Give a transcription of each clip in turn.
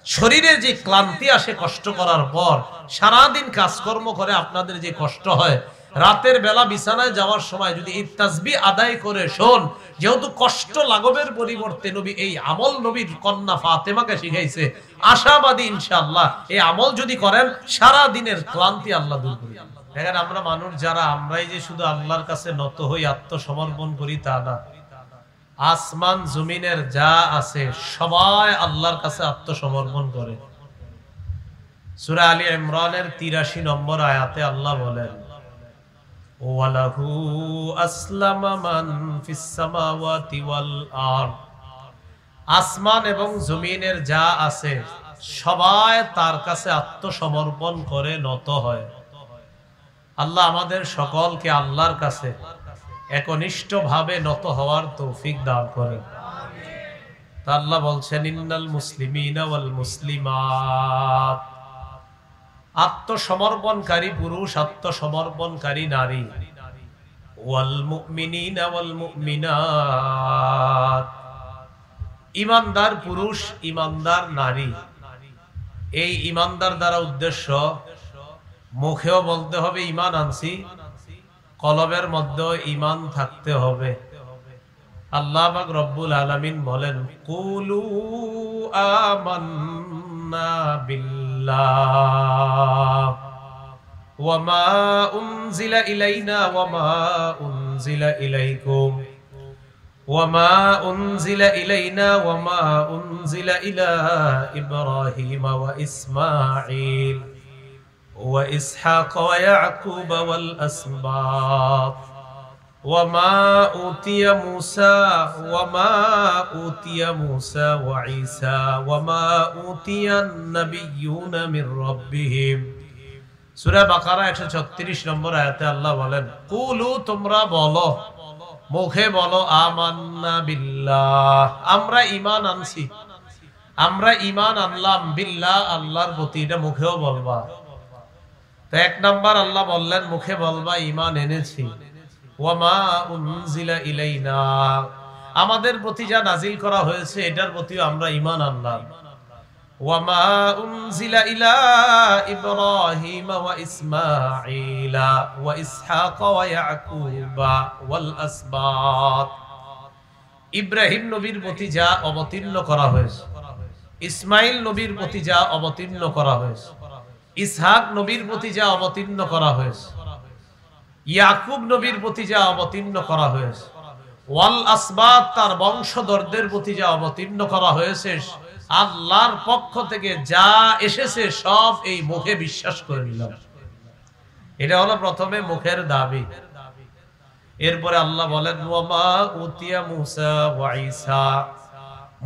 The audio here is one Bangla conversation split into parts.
শরীরে যে ক্লান্তি আসে কষ্ট করার পর, সারাদিন কাজকর্ম করে আপনাদের যে কষ্ট হয়, রাতের বেলা বিছানায় যাওয়ার সময় যদি এই তাসবিহ আদায় করে শোন, যেহেতু কষ্ট লাঘবের পরিবর্তে নবী এই আমল নবীর কন্যা ফাতেমাকে শিখাইছে, আশাবাদী ইনশাআল্লাহ এই আমল যদি করেন সারা দিনের ক্লান্তি আল্লাহ দূর করে দেন। দেখেন আমরা মানুষ যারা, আমরাই যে শুধু আল্লাহর কাছে নত হই আত্মসমর্পণ করি তা না, আসমান জমিনের যা আছে সবাই আল্লাহর কাছে আত্মসমর্পণ করে। সূরা আলী ইমরানের ৮৩ নম্বর আয়াতে আল্লাহ বলেন, ওয়ালাহু আসলামা মান ফিস সামাওয়াতি ওয়াল আরদ, আসমান এবং জমিনের যা আছে সবাই তার কাছে আত্মসমর্পণ করে নত হয়। আল্লাহ আমাদের সকলকে আল্লাহর কাছে একনিষ্ঠভাবে নত হওয়ার তৌফিক দান করেন। তা আল্লাহ বলছেন, ইন্নাল মুসলিমিনা ওয়াল মুসলিমাত, আত্মসমর্পণকারী পুরুষ, আত্মসমর্পণকারী নারী, ওয়াল মুমিনিনা ওয়াল মুমিনাত, ঈমানদার পুরুষ, ঈমানদার নারী। এই ঈমানদার দ্বারা উদ্দেশ্য, মুখেও বলতে হবে ঈমান আনছি, কলবের মধ্যে ঈমান থাকতে হবে। আল্লাহ পাক রব্বুল আলামিন বলেন, কুলু আমান্না বিল্লাহ ওয়া মা উনজিলা ইলাইনা ওয়া মা উনজিলা ইলাইকুম ওয়া মা উনজিলা ইলাইনা ওয়া মা উনজিলা ইলা ইব্রাহিম ওয়া ইসমাঈল وإسحاق ويعقوب والأسباط وما أوتي موسى وعيسى وما أوتي النبيون من ربهم। সূরা বাকারা ১৩৬ নম্বর আয়াতে আল্লাহ বলেন, কুলু, তোমরা বলো, মুখে বলো, আমান্না বিল্লাহ, আমরা ঈমান আনছি, আমরা ঈমান আনলাম, বিল্লাহ, আল্লাহর প্রতি। এটা মুখেও বলবা। এক নাম্বার আল্লাহ বললেন মুখে বলবা ঈমান এনেছি। ওয়ামা উনজিলা ইলাইনা, আমাদের প্রতি যা নাজিল করা হয়েছে এটার প্রতিও আমরা ঈমান আনলাম। ওয়ামা উনজিলা ইলা ইব্রাহিম ওয়া ইসমাঈলা ওয়া ইসহাক ওয়া ইয়াকুবা ওয়াল আসবাত, ইব্রাহিম নবীর প্রতি যা অবতীর্ণ করা হয়েছে, ইসমাইল নবীর প্রতি যা অবতীর্ণ করা হয়েছে, ইসহাক নবীর প্রতি যা অবতীর্ণ করা হয়েছে, ইয়াকুব নবীর প্রতি যা অবতীর্ণ করা হয়েছে, ওয়াল আসবাত, তার বংশধরদের প্রতি যা অবতীর্ণ করা হয়েছে, আল্লাহর পক্ষ থেকে যা এসেছে সব এই মুখে বিশ্বাস করে নিলাম। এটা হলো প্রথমে মুখের দাবি। এরপরে আল্লাহ বলেন, ওয়ামা উতিয়া মুসা ওয়া ঈসা,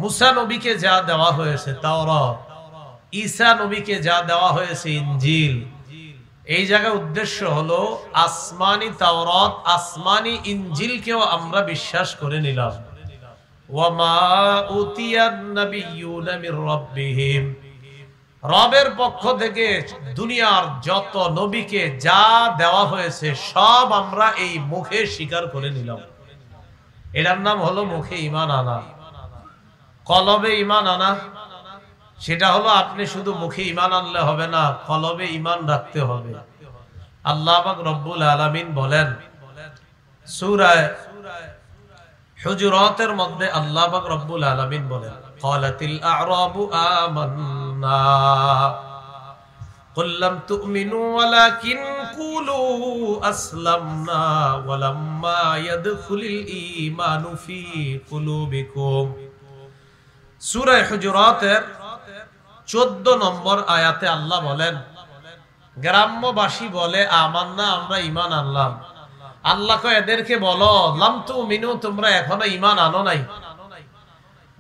মুসা নবীকে যা দেওয়া হয়েছে তাওরাত, ঈসা নবীকে যা দেওয়া হয়েছে ইনজিল। এই জায়গায় উদ্দেশ্য হলো আসমানি তাওরাত, আসমানি ইনজিলকেও আমরা বিশ্বাস করে নিলাম। ওয়ামা উতিয়ান নাবিয়্যুনা মির রাব্বিহিম, রবের পক্ষ থেকে দুনিয়ার যত নবীকে যা দেওয়া হয়েছে সব আমরা এই মুখে স্বীকার করে নিলাম। এটার নাম হলো মুখে ঈমান আনা। কলবে ঈমান আনা, সেটা হলো আপনি শুধু মুখে ঈমান আনলে হবে না, কলবে ঈমান রাখতে হবে। আল্লাহ পাক রব্বুল আলামিন বলেন সূরা হুজুরাতের মধ্যে, আল্লাহ পাক রব্বুল আলামিন বলেন, ক্বালাতিল আ'রাবু আমান্না কুল লাম তু'মিনু ওয়ালাকিন কুলু আসলামনা ওয়ালাম্মা ইয়াদখুলিল ঈমানু ফি কুলুবিকুম। সূরা হুজুরাতের 14 নম্বর আয়াতে আল্লাহ বলেন, গ্রাম্যবাসী বলে আমান্না, আমরা ঈমান আনলাম। আল্লাহ কয় এদেরকে বলো, লাম তুমিনু, তোমরা এখনো ঈমান আনো নাই।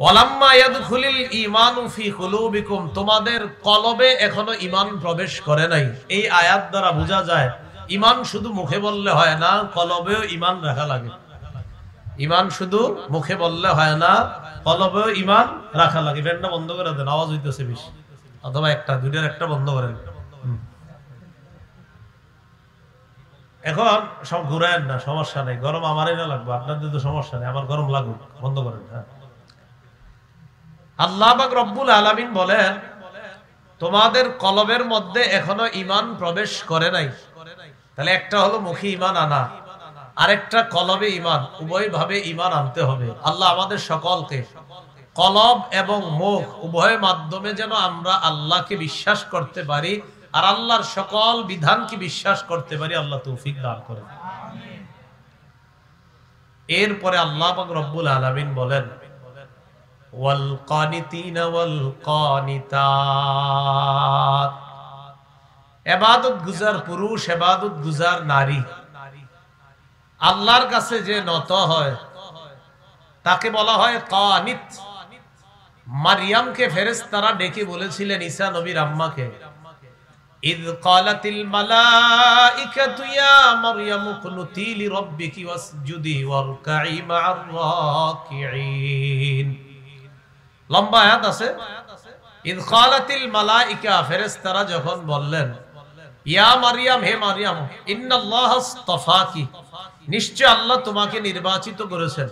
ওয়ালাম্মা ইয়াদখুলিল ঈমানু ফি কুলুবিকুম, তোমাদের কলবে এখনো ঈমান প্রবেশ করে নাই। এই আয়াত দ্বারা বোঝা যায় ঈমান শুধু মুখে বললে হয় না, কলবেও ঈমান রাখা লাগে। ঈমান শুধু মুখে বললে হয় না, কলবেও ঈমান রাখা লাগে। ফ্যানটা বন্ধ করে দেন, আওয়াজ হইতেছে বেশি, অথবা একটা দুইটার একটা বন্ধ করেন। এখন সব ঘুরায়েন না, সমস্যা নেই, গরম আমারই না লাগবে, আপনাদের তো সমস্যা নেই, আমার গরম লাগুক, বন্ধ করেন। হ্যাঁ, আল্লাহ পাক রব্বুল আলামিন বলেন, তোমাদের কলবের মধ্যে এখনো ঈমান প্রবেশ করে নাই, তাহলে একটা হলো মুখে ঈমান আনা, আরেকটা কলবে ঈমান, উভয় ভাবে ঈমান আনতে হবে। আল্লাহ আমাদের সকলকে কলব এবং মুখ উভয় মাধ্যমে যেন আমরা আল্লাহকে বিশ্বাস করতে পারি আর আল্লাহর সকল বিধানকে বিশ্বাস করতে পারি, আল্লাহ তৌফিক দান করেন। এরপরে আল্লাহ পাক রব্বুল আলামিন বলেন ওয়াল কানিতিনা ওয়াল কানিতাত, ইবাদত গুজার পুরুষ, ইবাদত গুজার নারী, আল্লাহর কাছে যে নত হয় তাকে বলা হয় কানিত। মারিয়ামকে ফেরেশতারা ডেকে বলেছিলেন ঈসা নবীর আম্মাকে, ইয ক্বালাতিল মালাইকাতু ইয়া মারইয়ামু কুনুতি লিরাব্বিকি ওয়াসজুদি ওয়ারকাই মা'আর রাকিঈন। লম্বা আয়াত আছে। ইয ক্বালাতিল মালাইকা, ফেরেশতারা যখন বললেন ইয়া মারইয়াম, হে মারইয়াম, ইন্নাল্লাহা ইসতাফাকি, নিশ্চয় আল্লাহ তোমাকে নির্বাচিত করেছেন,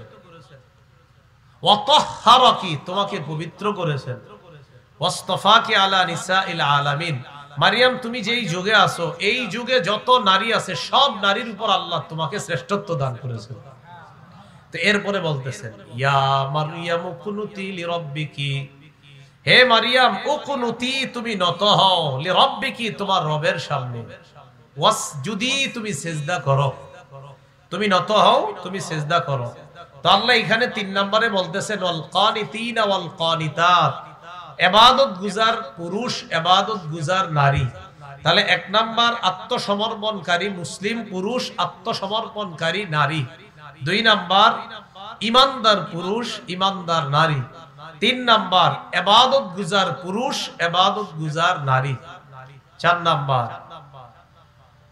ওয়া তাহহারাকি, তোমাকে পবিত্র করেছেন, ওয়াসতাফাকি আলা নিসাইল আলামিন, মারিয়াম তুমি যেই যুগে আছো এই যুগে যত নারী আছে সব নারীর উপর আল্লাহ তোমাকে শ্রেষ্ঠত্ব দান করেছেন। তো এরপরে বলতেছেন ইয়া মারইয়াম কুনুতি লিরাব্বিকি, হে মারিয়াম উকুনুতি, তুমি নত হও, লিরাব্বিকি, তোমার রবের সামনে, ওয়াসজুদি, তুমি সিজদা করো, তুমি নত হও, তুমি সিজদা করো। তো আল্লাহ এখানে 3 নম্বরে বলতেছেন ওয়াল কানিতিনা ওয়াল কানিতাত, ইবাদত গুজার পুরুষ, ইবাদত গুজার নারী। তাহলে 1 নাম্বার আত্মসমর্পণকারী মুসলিম পুরুষ, আত্মসমর্পণকারী নারী। 2 নাম্বার ঈমানদার পুরুষ, ঈমানদার নারী। 3 নাম্বার ইবাদত গুজার পুরুষ, ইবাদত গুজার নারী। 4 নাম্বার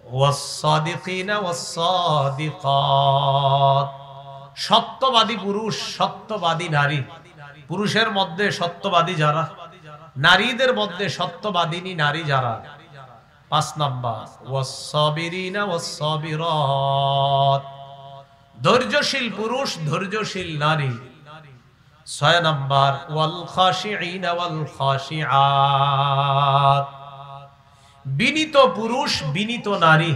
ওয়াস-সাদিকিনা ওয়াস-সাদিকাত, সত্যবাদী পুরুষ, সত্যবাদী নারী। পুরুষের মধ্যে সত্যবাদী যারা, নারীদের মধ্যে সত্যবাদিনী নারী যারা। 5 নাম্বার ওয়াস-সাবিরিনা ওয়াস-সাবিরাত, ধৈর্যশীল পুরুষ, ধৈর্যশীল নারী। 6 নাম্বার ওয়াল খাশিঈনা ওয়াল খাশিআত, বিনীত পুরুষ, বিনীত নারী।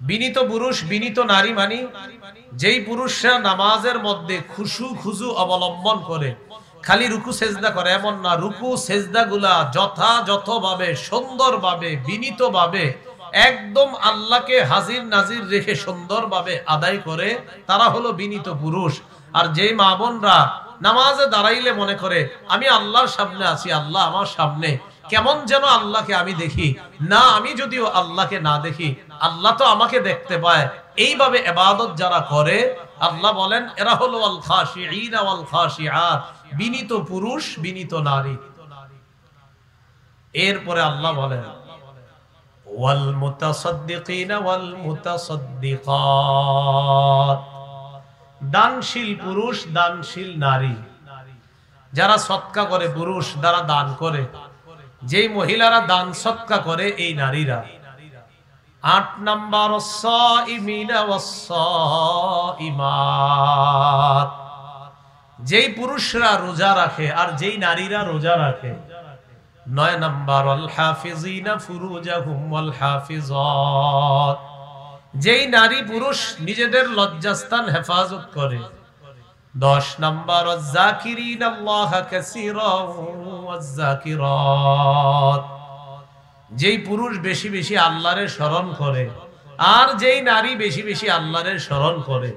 বিনীত পুরুষ, বিনীত নারী মানে যেই পুরুষরা নামাজের মধ্যে খুশু খুজু অবলম্বন করে, খালি রুকু সেজদা করে এমন না, রুকু সেজদা গুলা যথাযথভাবে, সুন্দরভাবে, বিনীতভাবে একদম আল্লাহকে হাজির নাজির রেখে সুন্দরভাবে আদায় করে, তারা হলো বিনীত পুরুষ। আর যেই মা বোনরা নামাজে দাঁড়াইলে মনে করে আমি আল্লাহর সামনে আছি, আল্লাহ আমার সামনে, কেমন যেন আল্লাহকে আমি দেখি না, আমি যদিও আল্লাহকে না দেখি আল্লাহ তো আমাকে দেখতে পায়, এইভাবে ইবাদত যারা করে আল্লাহ বলেন এরা হলো আল খাশিঈনা ওয়াল খাশিআত, বিনীত পুরুষ, বিনীত নারী। এরপরে আল্লাহ বলেন ওয়াল মুতাসাদ্দিকিনা ওয়াল মুতাসাদ্দিকাত, দানশীল পুরুষ, দানশীল নারী। যারা সদকা করে পুরুষ, যারা দান করে, যেই মহিলারা দান সদকা করে এই নারীরা। 8 নাম্বার ওয়াস-সাইমিনা ওয়াস-সাইমাত, যেই পুরুষরা রোজা রাখে আর যেই নারীরা রোজা রাখে। 9 নাম্বার ওয়াল হাফিজিনা ফুরুজাহুম ওয়াল হাফিজাত, যেই নারী পুরুষ নিজেদের লজ্জাস্থান হেফাজত করে। 10 নাম্বার ওয়াজ-জাকিরিনাল্লাহা কাসীরান ওয়াজ-জাকিরাত, যেই পুরুষ বেশি বেশি আল্লাহরে স্মরণ করে আর যেই নারী বেশি বেশি আল্লাহরে স্মরণ করে।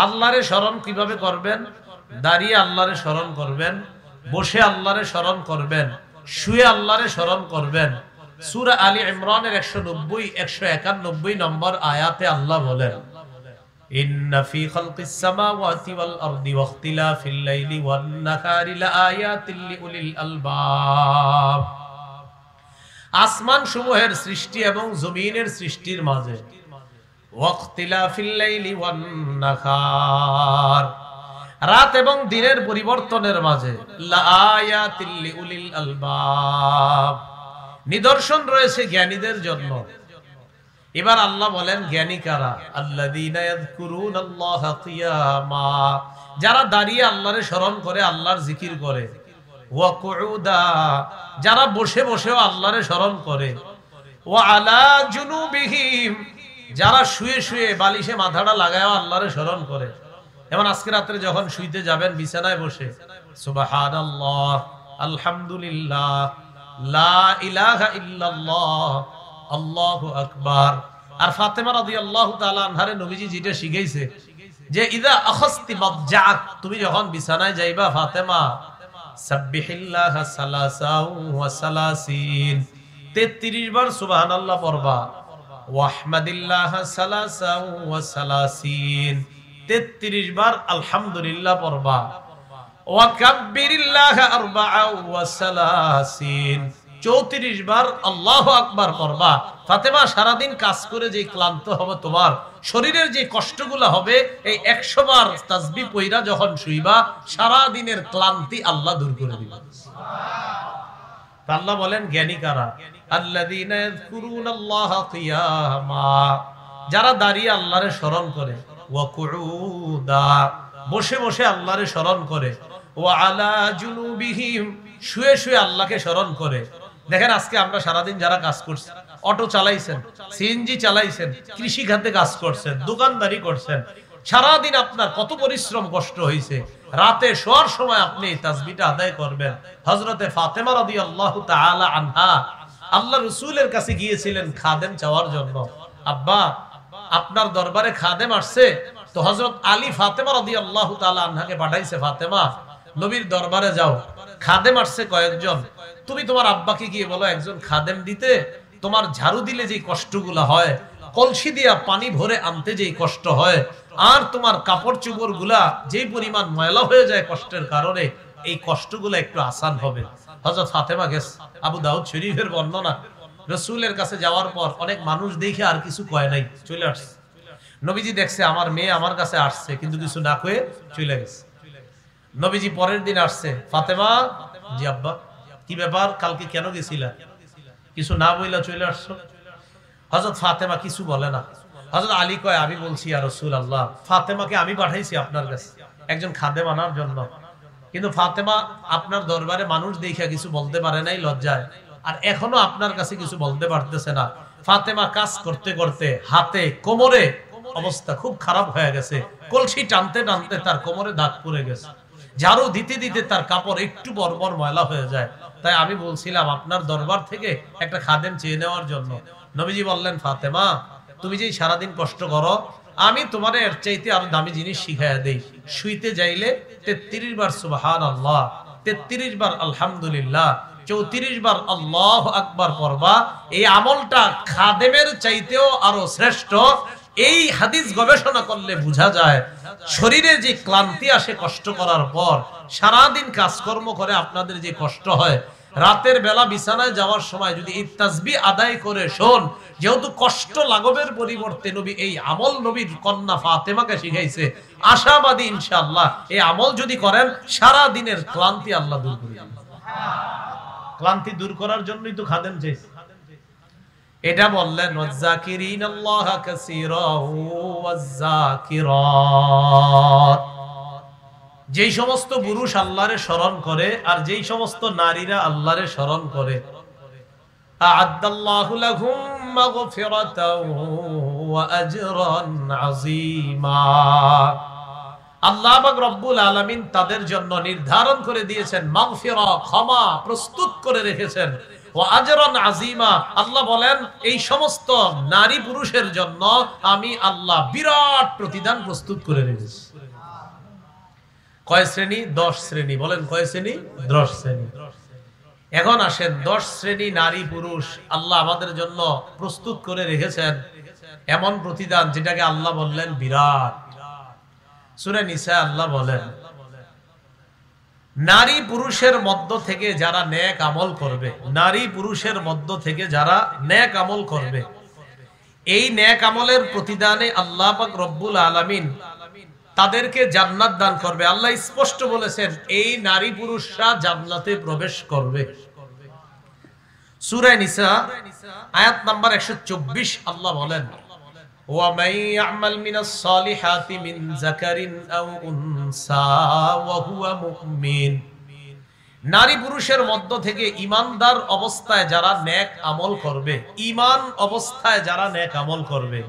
আল্লাহরে স্মরণ কিভাবে করবেন? দাঁড়িয়ে আল্লাহরে স্মরণ করবেন, বসে আল্লাহরে স্মরণ করবেন, শুয়ে আল্লাহরে স্মরণ করবেন। সূরা আলী ইমরানের 190-191 নম্বর আয়াতে আল্লাহ বলেন ইন্না ফি খালকিস সামাওয়াতি ওয়াল আরদি ওয়াখতিলাফিল লাইলি ওয়ান নাহারি লাআয়াতিল লিউলিল আলবাব, আসমান সমূহের সৃষ্টি এবং জমিনের সৃষ্টির মাঝে, ওয়াখতিলাফিল লাইলি ওয়ান নাহার, রাত এবং দিনের পরিবর্তনের মাঝে, লাআয়াতিল লিউলিল আলবাব, নিদর্শন রয়েছে জ্ঞানীদের জন্য। এবার আল্লাহ বলেন জ্ঞানী কারা? আল্লাযীনা ইয়াযকুরুনাল্লাহা কিয়ামা, যারা দাঁড়িয়ে আল্লাহরে স্মরণ করে, আল্লাহর জিকির করে। ওয়া কুউদা, যারা বসে বসেও আল্লাহরে স্মরণ করে, ওয়া আলা জুনুবিহিম, যারা শুয়ে শুয়ে বালিশে মাথাটা লাগায়ও আল্লাহরে স্মরণ করে। যেমন আজকে রাত্রে যখন শুইতে যাবেন বিছানায় বসে সুবহানাল্লাহ, আলহামদুলিল্লাহ, লা ইলাহা ইল্লাল্লাহ, আল্লাহু আকবার। আর ফাতেমা রাদিয়াল্লাহু তাআলা আনহারে নবীজি যেটা শিখাইছে যে ইযা আখাসতি মাদজাক, তুমি যখন বিছানায় যাইবা ফাতেমা, সাব্বিহিল্লাহ সালাসাও ওয়া সালাসিন, 33 বার সুবহানাল্লাহ পড়বা, ওয়াহমাদিল্লাহ সালাসাও ওয়া সালাসিন, 33 বার আলহামদুলিল্লাহ পড়বা, ওয়া কাব্বিরিল্লাহ আরবাআও ওয়া সালাসিন, 34 বার আল্লাহু আকবার পড়বা। ফাতেমা, সারাদিন কাজ করে যে ক্লান্ত হবে, তোমার শরীরের যে কষ্টগুলো হবে, এই 100 বার তাসবিহ পয়রা যখন শুইবা, সারা দিনের ক্লান্তি আল্লাহ দূর করে দিবেন। আল্লাহ বলেন জ্ঞানী কারা? আল্লাযীনা ইয়াযকুরুনাল্লাহা কিয়ামা, যারা দাঁড়িয়ে আল্লাহরে স্মরণ করে, ওয়া কুউদা, বসে বসে আল্লাহরে স্মরণ করে, ওয়া আলা জুনুবিহিম, শুয়ে শুয়ে আল্লাহকে স্মরণ করে। দেখেন আজকে আমরা সারাদিন যারা কাজ করছি, অটো চালাইছেন, সিএনজি চালাইছেন, কৃষি খাতে কাজ করছেন, দোকানদারি করছেন, সারাদিন আপনার কত পরিশ্রম কষ্ট হয়েছে, রাতে শোয়ার সময় আপনি তাসবিহটা আদায় করবেন। হযরতে ফাতেমা রাদিয়াল্লাহু তাআলা আনহা আল্লাহ রাসূলের কাছে গিয়েছিলেন খাদেম চাওয়ার জন্য। আব্বা, আপনার দরবারে খাদেম আসছে। তো হযরত আলী ফাতেমা রাদিয়াল্লাহু তাআলা আনহাকে পাঠাইছে, ফাতেমা নবীর দরবারে যাও, খাদেম আসছে কয়েকজন, তুমি তোমার আব্বাকে গিয়ে বলো একজন খাদেম দিতে, তোমার ঝাড়ু দিলে যে কষ্টগুলো হয়, কলসি দিয়া পানি ভরে আনতে যে কষ্ট হয়, আর তোমার কাপড় চোপড় গুলা যে পরিমাণ ময়লা হয়ে যায় কষ্টের কারণে, এই কষ্টগুলো একটু আসান হবে। হযরত ফাতেমা গেছে। আবু দাউদ শরীফের বর্ণনা, রাসূলের কাছে যাওয়ার পর অনেক মানুষ দেখে আর কিছু কয় নাই, চলে আসছে। নবীজি দেখছে আমার মেয়ে আমার কাছে আসছে, কিন্তু কিছু না কয়ে চলে গেছে। নবীজি পরের দিন আসছে, ফাতেমা, জি আব্বা, কি ব্যাপার, কালকে কেন গেছিলা? কিছু না বইলা চলে আসছো। হযরত ফাতেমা কিছু বলে না। হযরত আলী কয়, আমি বলছি ইয়া রাসূলুল্লাহ, ফাতেমাকে আমি পাঠাইছি আপনার কাছে একজন খাদেম আনার জন্য, কিন্তু ফাতেমা আপনার দরবারে মানুষ দেখে কিছু বলতে পারে নাই লজ্জায়, আর এখনো আপনার কাছে কিছু বলতে পারতেছে না। ফাতেমা কাজ করতে করতে হাতে কোমরে অবস্থা খুব খারাপ হয়ে গেছে, কলসি টানতে টানতে তার কোমরে দাগ পড়ে গেছে, ঝাড়ু দিতে দিতে তার কাপড় একটু বর্বর ময়লা হয়ে যায়। তাই আমি বলছিলাম আপনার দরবার থেকে একটা খাদেম চেয়ে নেওয়ার জন্য। নবীজি বললেন, ফাতেমা, তুমি যে সারাদিন কষ্ট করো, আমি তোমার এর চাইতে আরো দামি জিনিস শিখাইয়া দেই। শুইতে যাইলে 33 বার সুবহানাল্লাহ, 33 বার আলহামদুলিল্লাহ, 34 বার আল্লাহু আকবার পড়বা। এই আমলটা খাদেমের চাইতেও আরো শ্রেষ্ঠ। এই হাদিস গবেষণা করলে বোঝা যায়, শরীরে যে ক্লান্তি আসে কষ্ট করার পর, সারাদিন কাজকর্ম করে আপনাদের যে কষ্ট হয়, রাতের বেলা বিছানায় যাওয়ার সময় যদি এই তাসবিহ আদায় করে শোন, যেহেতু কষ্ট লাঘবের পরিবর্তে নবী এই আমল নবীর কন্যা ফাতেমাকে শিখাইছে, আশাবাদী ইনশাআল্লাহ এই আমল যদি করেন সারা দিনের ক্লান্তি আল্লাহ দূর করে দিবেন। ক্লান্তি দূর করার জন্যই তো খাদেম চাইছে। এটা বললেন, ওয়াযাকিরিনাল্লাহা কাসীরাও ওয়াযাকিরাত, যেই সমস্ত পুরুষ আল্লাহরে স্মরণ করে আর যেই সমস্ত নারীরা আল্লাহরে স্মরণ করে, আ'আদ্দাল্লাহু লাহুম মাগফিরাতাও ওয়া আজরান আযীমা, আল্লাহ পাক রব্বুল আলামিন তাদের জন্য নির্ধারণ করে দিয়েছেন মাগফিরা, ক্ষমা প্রস্তুত করে রেখেছেন, ওয়া আজরান আযীমা, আল্লাহ বলেন এই সমস্ত নারী পুরুষের জন্য আমি আল্লাহ বিরাট প্রতিদান প্রস্তুত করে রেখেছি। কয় শ্রেণী? 10 শ্রেণী। বলেন কয় শ্রেণী? 10 শ্রেণী। এখন আসেন, 10 শ্রেণী নারী পুরুষ আল্লাহ আমাদের জন্য প্রস্তুত করে রেখেছেন, এমন প্রতিদান যেটাকে আল্লাহ বললেন বিরাট। সূরা নিসা আল্লাহ বলেন, নারী পুরুষের মধ্য থেকে যারা নেক আমল করবে, নারী পুরুষের মধ্য থেকে যারা নেক আমল করবে, এই নেক আমলের প্রতিদানে আল্লাহ পাক রব্বুল আলামিন তাদেরকে জান্নাত দান করবে। আল্লাহ স্পষ্ট বলেছেন এই নারী পুরুষরা জান্নাতে প্রবেশ করবে। সূরা নিসা আয়াত নাম্বার 124 আল্লাহ বলেন, ওয়া মান ইয়া'মাল মিনাস সালিহাতি মিন যাকারিন আও উনসা ওয়া হুয়া মুমিন নারী পুরুষের মধ্য থেকে ঈমানদার অবস্থায় যারা নেক আমল করবে, ঈমান অবস্থায় যারা নেক আমল করবে,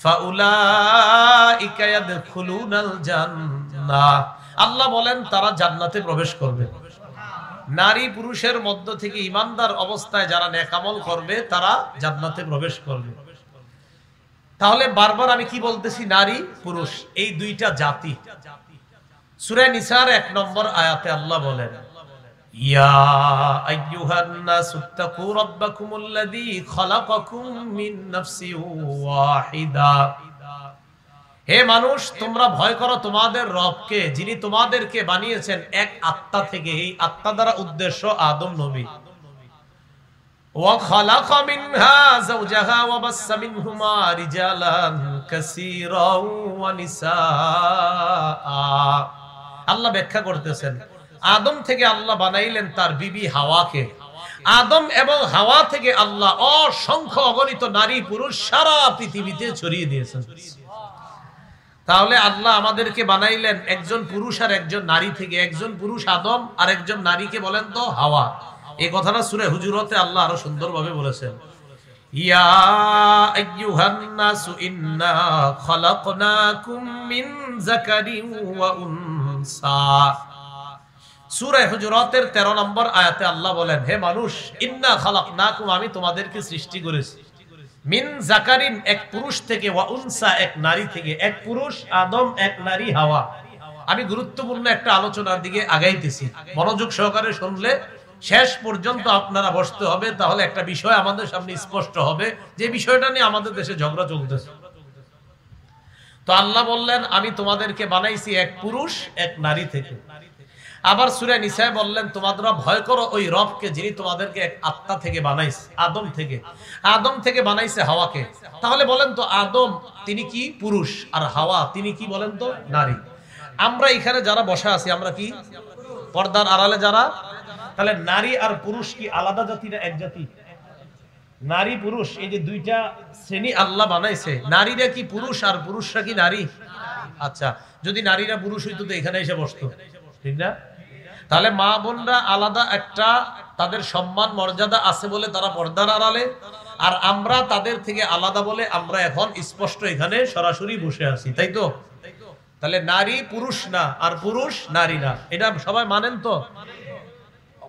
ফাউলাইকা ইয়াদখুলুনাল জান্নাহ, আল্লাহ বলেন তারা জান্নাতে প্রবেশ করবে। নারী পুরুষের মধ্য থেকে ঈমানদার অবস্থায় যারা নেক আমল করবে তারা জান্নাতে প্রবেশ করবে। তাহলে বারবার আমি কি বলতেছি? নারী পুরুষ এই দুইটা জাতি। সূরা নিসার 1 নম্বর আয়াতে আল্লাহ বলেন, ইয়া আইয়ুহান নাসুত্তাকু রাব্বাকুমুল্লাযী খালাকাকুম মিন নাফসিন ওয়াহিদা, হে মানুষ তোমরা ভয় করো তোমাদের রবকে, যিনি তোমাদেরকে বানিয়েছেন এক আত্মা থেকে। এই আত্মা দ্বারা উদ্দেশ্য আদম নবী। ওয়া খালাকা মিনহা যাওজাহা ওয়া বাসসা মিনহুমা রিজালান কাসীরান ওয়া নিসাআ। আল্লাহ ব্যাখ্যা করতেছেন, আদম থেকে আল্লাহ বানাইলেন তার বিবি হাওয়াকে। আদম এবং হাওয়া থেকে আল্লাহ অসংখ্য অগণিত নারী পুরুষ সারা পৃথিবীতে ছড়িয়ে দিয়েছেন। তাহলে আল্লাহ আমাদেরকে বানাইলেন একজন পুরুষ আর একজন নারী থেকে। একজন পুরুষ আদম আর একজন নারীকে বলেন তো হাওয়া। এই কথাটা সূরা হুজুরাতে আল্লাহ আরো সুন্দরভাবে বলেছেন, ইয়া আইয়ুহান নাসু ইন্না খালাকনাকুম মিন যাকারিন ওয়া উনসা। সূরা হুজুরাতের 13 নম্বর আয়াতে আল্লাহ বলেন, হে মানুষ, ইন্না খালাকনাকুম, আমি তোমাদেরকে সৃষ্টি করেছি, মিন যাকারিন, এক পুরুষ থেকে, ওয়া উনসা, এক নারী থেকে। এক পুরুষ আদম, এক নারী হাওয়া। আমি গুরুত্বপূর্ণ একটা আলোচনার দিকে আগাইতেছি, মনোযোগ সহকারে শুনলে শেষ পর্যন্ত আপনারা বসতে হবে, তাহলে একটা বিষয় আমাদের সামনে স্পষ্ট হবে, যে বিষয়টা নিয়ে আমাদের দেশে ঝগড়া চলতেছে। তো আল্লাহ বললেন আমি তোমাদেরকে বানাইছি এক পুরুষ এক নারী থেকে। আবার সূরা নিসায় বললেন তোমরা ভয় করো ওই রবকে, যিনি তোমাদেরকে এক আত্মা থেকে বানাইছে, আদম থেকে। আদম থেকে বানাইছে হাওয়াকে। তাহলে বলেন তো আদম তিনি কি? পুরুষ। আর হাওয়া তিনি কি বলেন তো? নারী। আমরা এখানে যারা বসা আছি আমরা কি? পর্দার আড়ালে যারা। তাহলে নারী আর পুরুষ কি আলাদা জাতি না এক জাতি? নারী পুরুষ এই যে দুইটা শ্রেণী আল্লাহ বানাইছে। নারীরা কি পুরুষ আর পুরুষরা কি নারী? আচ্ছা, যদি নারীরা পুরুষ হইতো তো এখানে এসে বসতো, ঠিক না? তাহলে মা বোনরা আলাদা একটা, তাদের সম্মান মর্যাদা আছে বলে তারা পর্দার আড়ালে, আর আমরা তাদের থেকে আলাদা বলে আমরা এখন স্পষ্ট এখানে সরাসরি বসে আছি, তাই তো? তাহলে নারী পুরুষ না আর পুরুষ নারী না, এটা সবাই মানেন তো?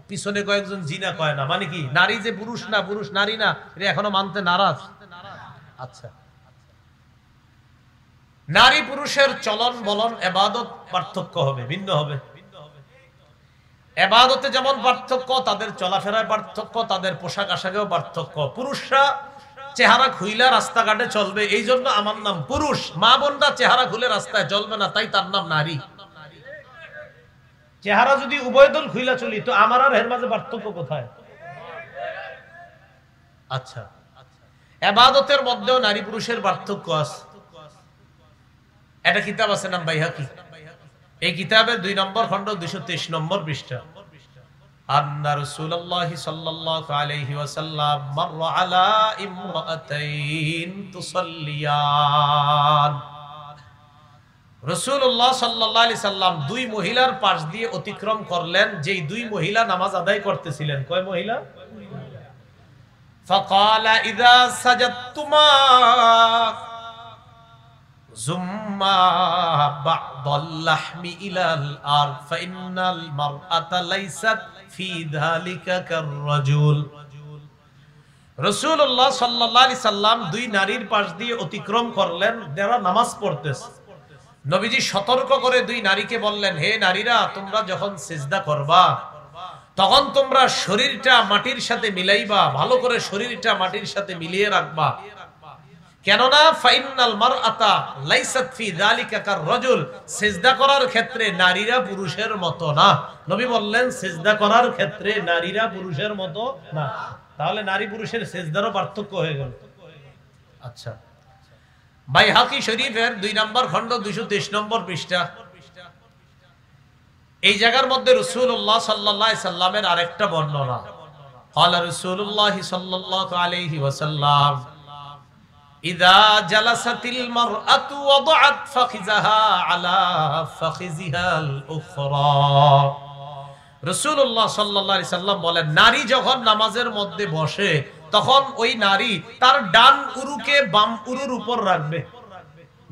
পিছনে কয়েকজন জিনা কয় না, মানে কি নারী যে পুরুষ না, পুরুষ নারী না, এটা এখনো মানতে নারাজ। আচ্ছা, নারী পুরুষের চলন বলন ইবাদত পার্থক্য হবে, ভিন্ন হবে। ইবাদতে যেমন পার্থক্য, তাদের চলাফেরায় পার্থক্য, তাদের পোশাক আশাকেও পার্থক্য। পুরুষরা চেহারা খুইলা রাস্তাঘাটে চলবে, এই জন্য আমার নাম পুরুষ। মা বোনরা চেহারা খুলে রাস্তায় চলবে না, তাই তার নাম নারী। চেহারা যদি উভয়দল খুইলা চলি তো আমার আর এর মাঝে পার্থক্য কোথায়? আচ্ছা, ইবাদতের মধ্যেও নারী পুরুষের পার্থক্য আছে। একটা কিতাব আছে নাম বাইহাকি। এই কিতাবের 2 নম্বর খণ্ড 223 নম্বর পৃষ্ঠা। আন্না রাসূলুল্লাহ সাল্লাল্লাহু আলাইহি ওয়াসাল্লাম মাররা আলা ইমরাতাইন তুসাল্লিয়ান। রাসূলুল্লাহ সাল্লাল্লাহু আলাইহি সাল্লাম 2 মহিলার পাশ দিয়ে অতিক্রম করলেন, যেই 2 মহিলা নামাজ আদায় করতেছিলেন। কয় মহিলা? ফাকালা ইযা সাজাদতুমা জুম্মা বা'দাল লাহমি ইলাল আরদ ফাইন্নাল মারআতা লাইসাত ফি যালিকা কাররাজুল। রাসূলুল্লাহ সাল্লাল্লাহু আলাইহি সাল্লাম 2 নারীর পাশ দিয়ে অতিক্রম করলেন, যারা নামাজ পড়তেছে। নবীজি সতর্ক করে 2 নারীকে বললেন, হে নারীরা, তোমরা যখন সিজদা করবা তখন তোমরা শরীরটা মাটির সাথে মিলাইবা, ভালো করে শরীরটা মাটির সাথে মিলিয়ে রাখবা। কেননা ফাইনাল মারআতা লাইসাত ফি যালিকা কাররাজুল, সিজদা করার ক্ষেত্রে নারীরা পুরুষের মতো না। নবী বললেন সিজদা করার ক্ষেত্রে নারীরা পুরুষের মতো না। তাহলে নারী পুরুষের সিজদারও পার্থক্য হয়ে গেল। আচ্ছা, বাইহাকি শরীফের 2 নম্বর খণ্ড 223 নম্বর পৃষ্ঠা। এই জায়গার মধ্যে রাসূলুল্লাহ সাল্লাল্লাহু আলাইহি সাল্লামের আরেকটা বর্ণনা। ক্বালা রাসূলুল্লাহ সাল্লাল্লাহু আলাইহি ওয়াসাল্লাম ইযা জালাসাতিল মারআতু ওয়াদাআত ফাখিযাহা আলা ফাখিযিহাল উখরা রাসূলুল্লাহ সাল্লাল্লাহু আলাইহি সাল্লাম বলেন, নারী যখন নামাজের মধ্যে বসে তখন ওই নারী তার ডান উরুকে বাম উরুর উপর রাখবে।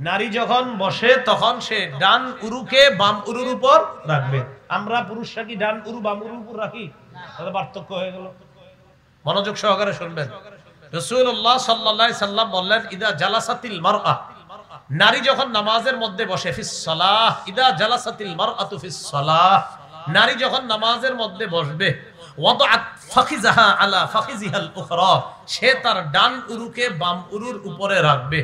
নারী যখন বসে তখন সে ডান উরুকে বাম উরুর উপর রাখবে। আমরা পুরুষরা কি ডান উরু বাম উরুর উপর রাখি? তাহলে পার্থক্য হয়ে গেল। মনোযোগ সহকারে শুনবেন। রাসূলুল্লাহ সাল্লাল্লাহু আলাইহি সাল্লাম বললেন, ইদা জালাসাতিল মারআ, নারী যখন নামাজের মধ্যে বসে, ফিস সালাহ, ইদা জালাসাতিল মারআতু ফিস সালাহ, নারী যখন নামাজের মধ্যে বসবে, ওয়াদাআত ফাখিজাহা আলা ফাখিজিহাল উখরা, সে তার ডান উরুকে বাম উরুর উপরে রাখবে।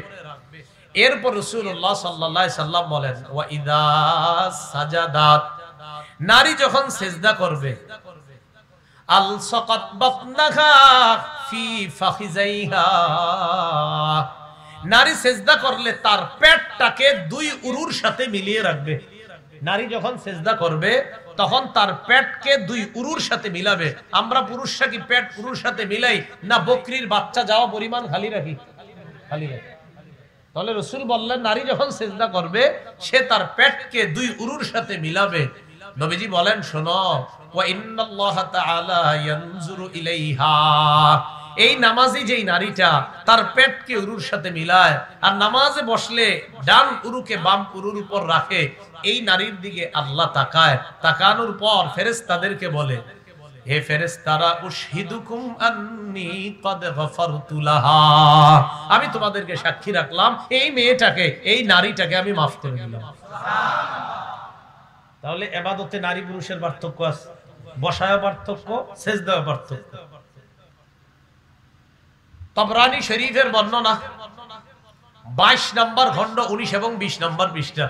এরপর রাসূলুল্লাহ সাল্লাল্লাহু আলাইহি সাল্লাম বলেন, ওয়া ইদা সাজাদাত, নারী যখন সিজদা করবে, আলসাকাত বাতনাহা ফি ফাখিজাইহা, নারী সিজদা করলে তার পেটটাকে দুই উরুর সাথে মিলিয়ে রাখবে। নারী যখন সিজদা করবে তখন তার পেটকে দুই উরুর সাথে মিলাবে। আমরা পুরুষরা কি পেট উরুর সাথে মিলাই না বকরির বাচ্চা যাওয়া পরিমাণ খালি রাখি? খালি রাখি। তাহলে রাসূল বললেন, নারী যখন সিজদা করবে সে তার পেটকে দুই উরুর সাথে মিলাবে। নবীজি বলেন, শোনো, ওয়া ইন্নাল্লাহা তাআলা ইয়ানজুরু ইলাইহা, এই নামাজি যেই নারীটা তার পেটকে উরুর সাথে মিলায় আর নামাজে বসলে ডান উরুকে বাম উরুর উপর রাখে, এই নারীর দিকে আল্লাহ তাকায়। তাকানোর পর ফেরেশতাদেরকে বলে, হে ফেরেশতারা, উশহিদুকুম আন্নী ক্বাদ গফারতু লাহা, আমি তোমাদেরকে সাক্ষী রাখলাম এই মেয়েটাকে, এই নারীটাকে আমি মাফ করে দিলাম। তাহলে ইবাদতে নারী পুরুষের পার্থক্য আছে, বসায় পার্থক্য, সিজদায় পার্থক্য। তাবরানী শরীফের বর্ণনা 22 নম্বর খণ্ড 19 এবং 20 নম্বর পৃষ্ঠা।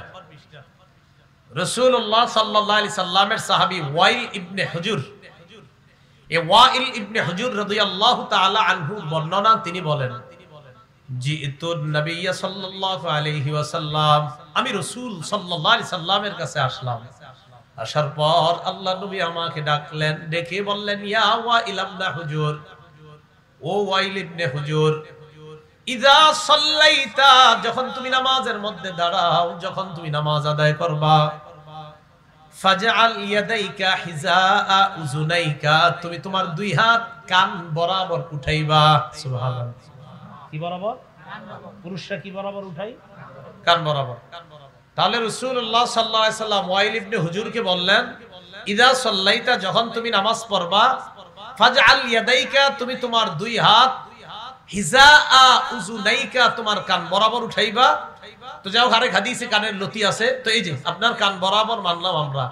রাসূলুল্লাহ সাল্লাল্লাহু আলাইহি সাল্লামের সাহাবী ওয়াইল ইবনে হুজুর, এই ওয়াইল ইবনে হুজুর রাদিয়াল্লাহু তাআলা আনহু বর্ণনা, তিনি বলেন, জিতুন নবী সাল্লাল্লাহু আলাইহি ওয়াসাল্লাম, আমি রাসূল সাল্লাল্লাহু আলাইহি সাল্লামের কাছে আসলাম। আসার পর আল্লাহ নবী আমাকে ডাকলেন, ডেকে বললেন, ইয়া ওয়াইল ইবনে হুজুর, ও ওয়াইল ইবনে হুজুর, ইযা সাল্লাইতা, যখন তুমি নামাজের মধ্যে দাঁড়াও, যখন তুমি নামাজ আদায় করবা, ফাজআল ইয়াদাইকা হিজাআ উযুনাইকা, তুমি তোমার দুই হাত কান বরাবর উঠাইবা। সুবহানাল্লাহ। কি বরাবর? পুরুষরা কি বরাবর উঠাই? কান বরাবর। তাহলে রাসূলুল্লাহ সাল্লাল্লাহু আলাইহি সাল্লাম ওয়াইল ইবনে হুজুরকে বললেন, ইযা সাল্লাইতা, যখন তুমি নামাজ পড়বা, ফাজআল ইয়াদাইকা, তুমি তোমার দুই হাত, হিজাআ উযুনাইকা, তোমার কান বরাবর উঠাইবা। তো যাও, আরেক হাদিসে কানের লতি আছে, তো এই যে আপনার কান বরাবর মানলাম আমরা।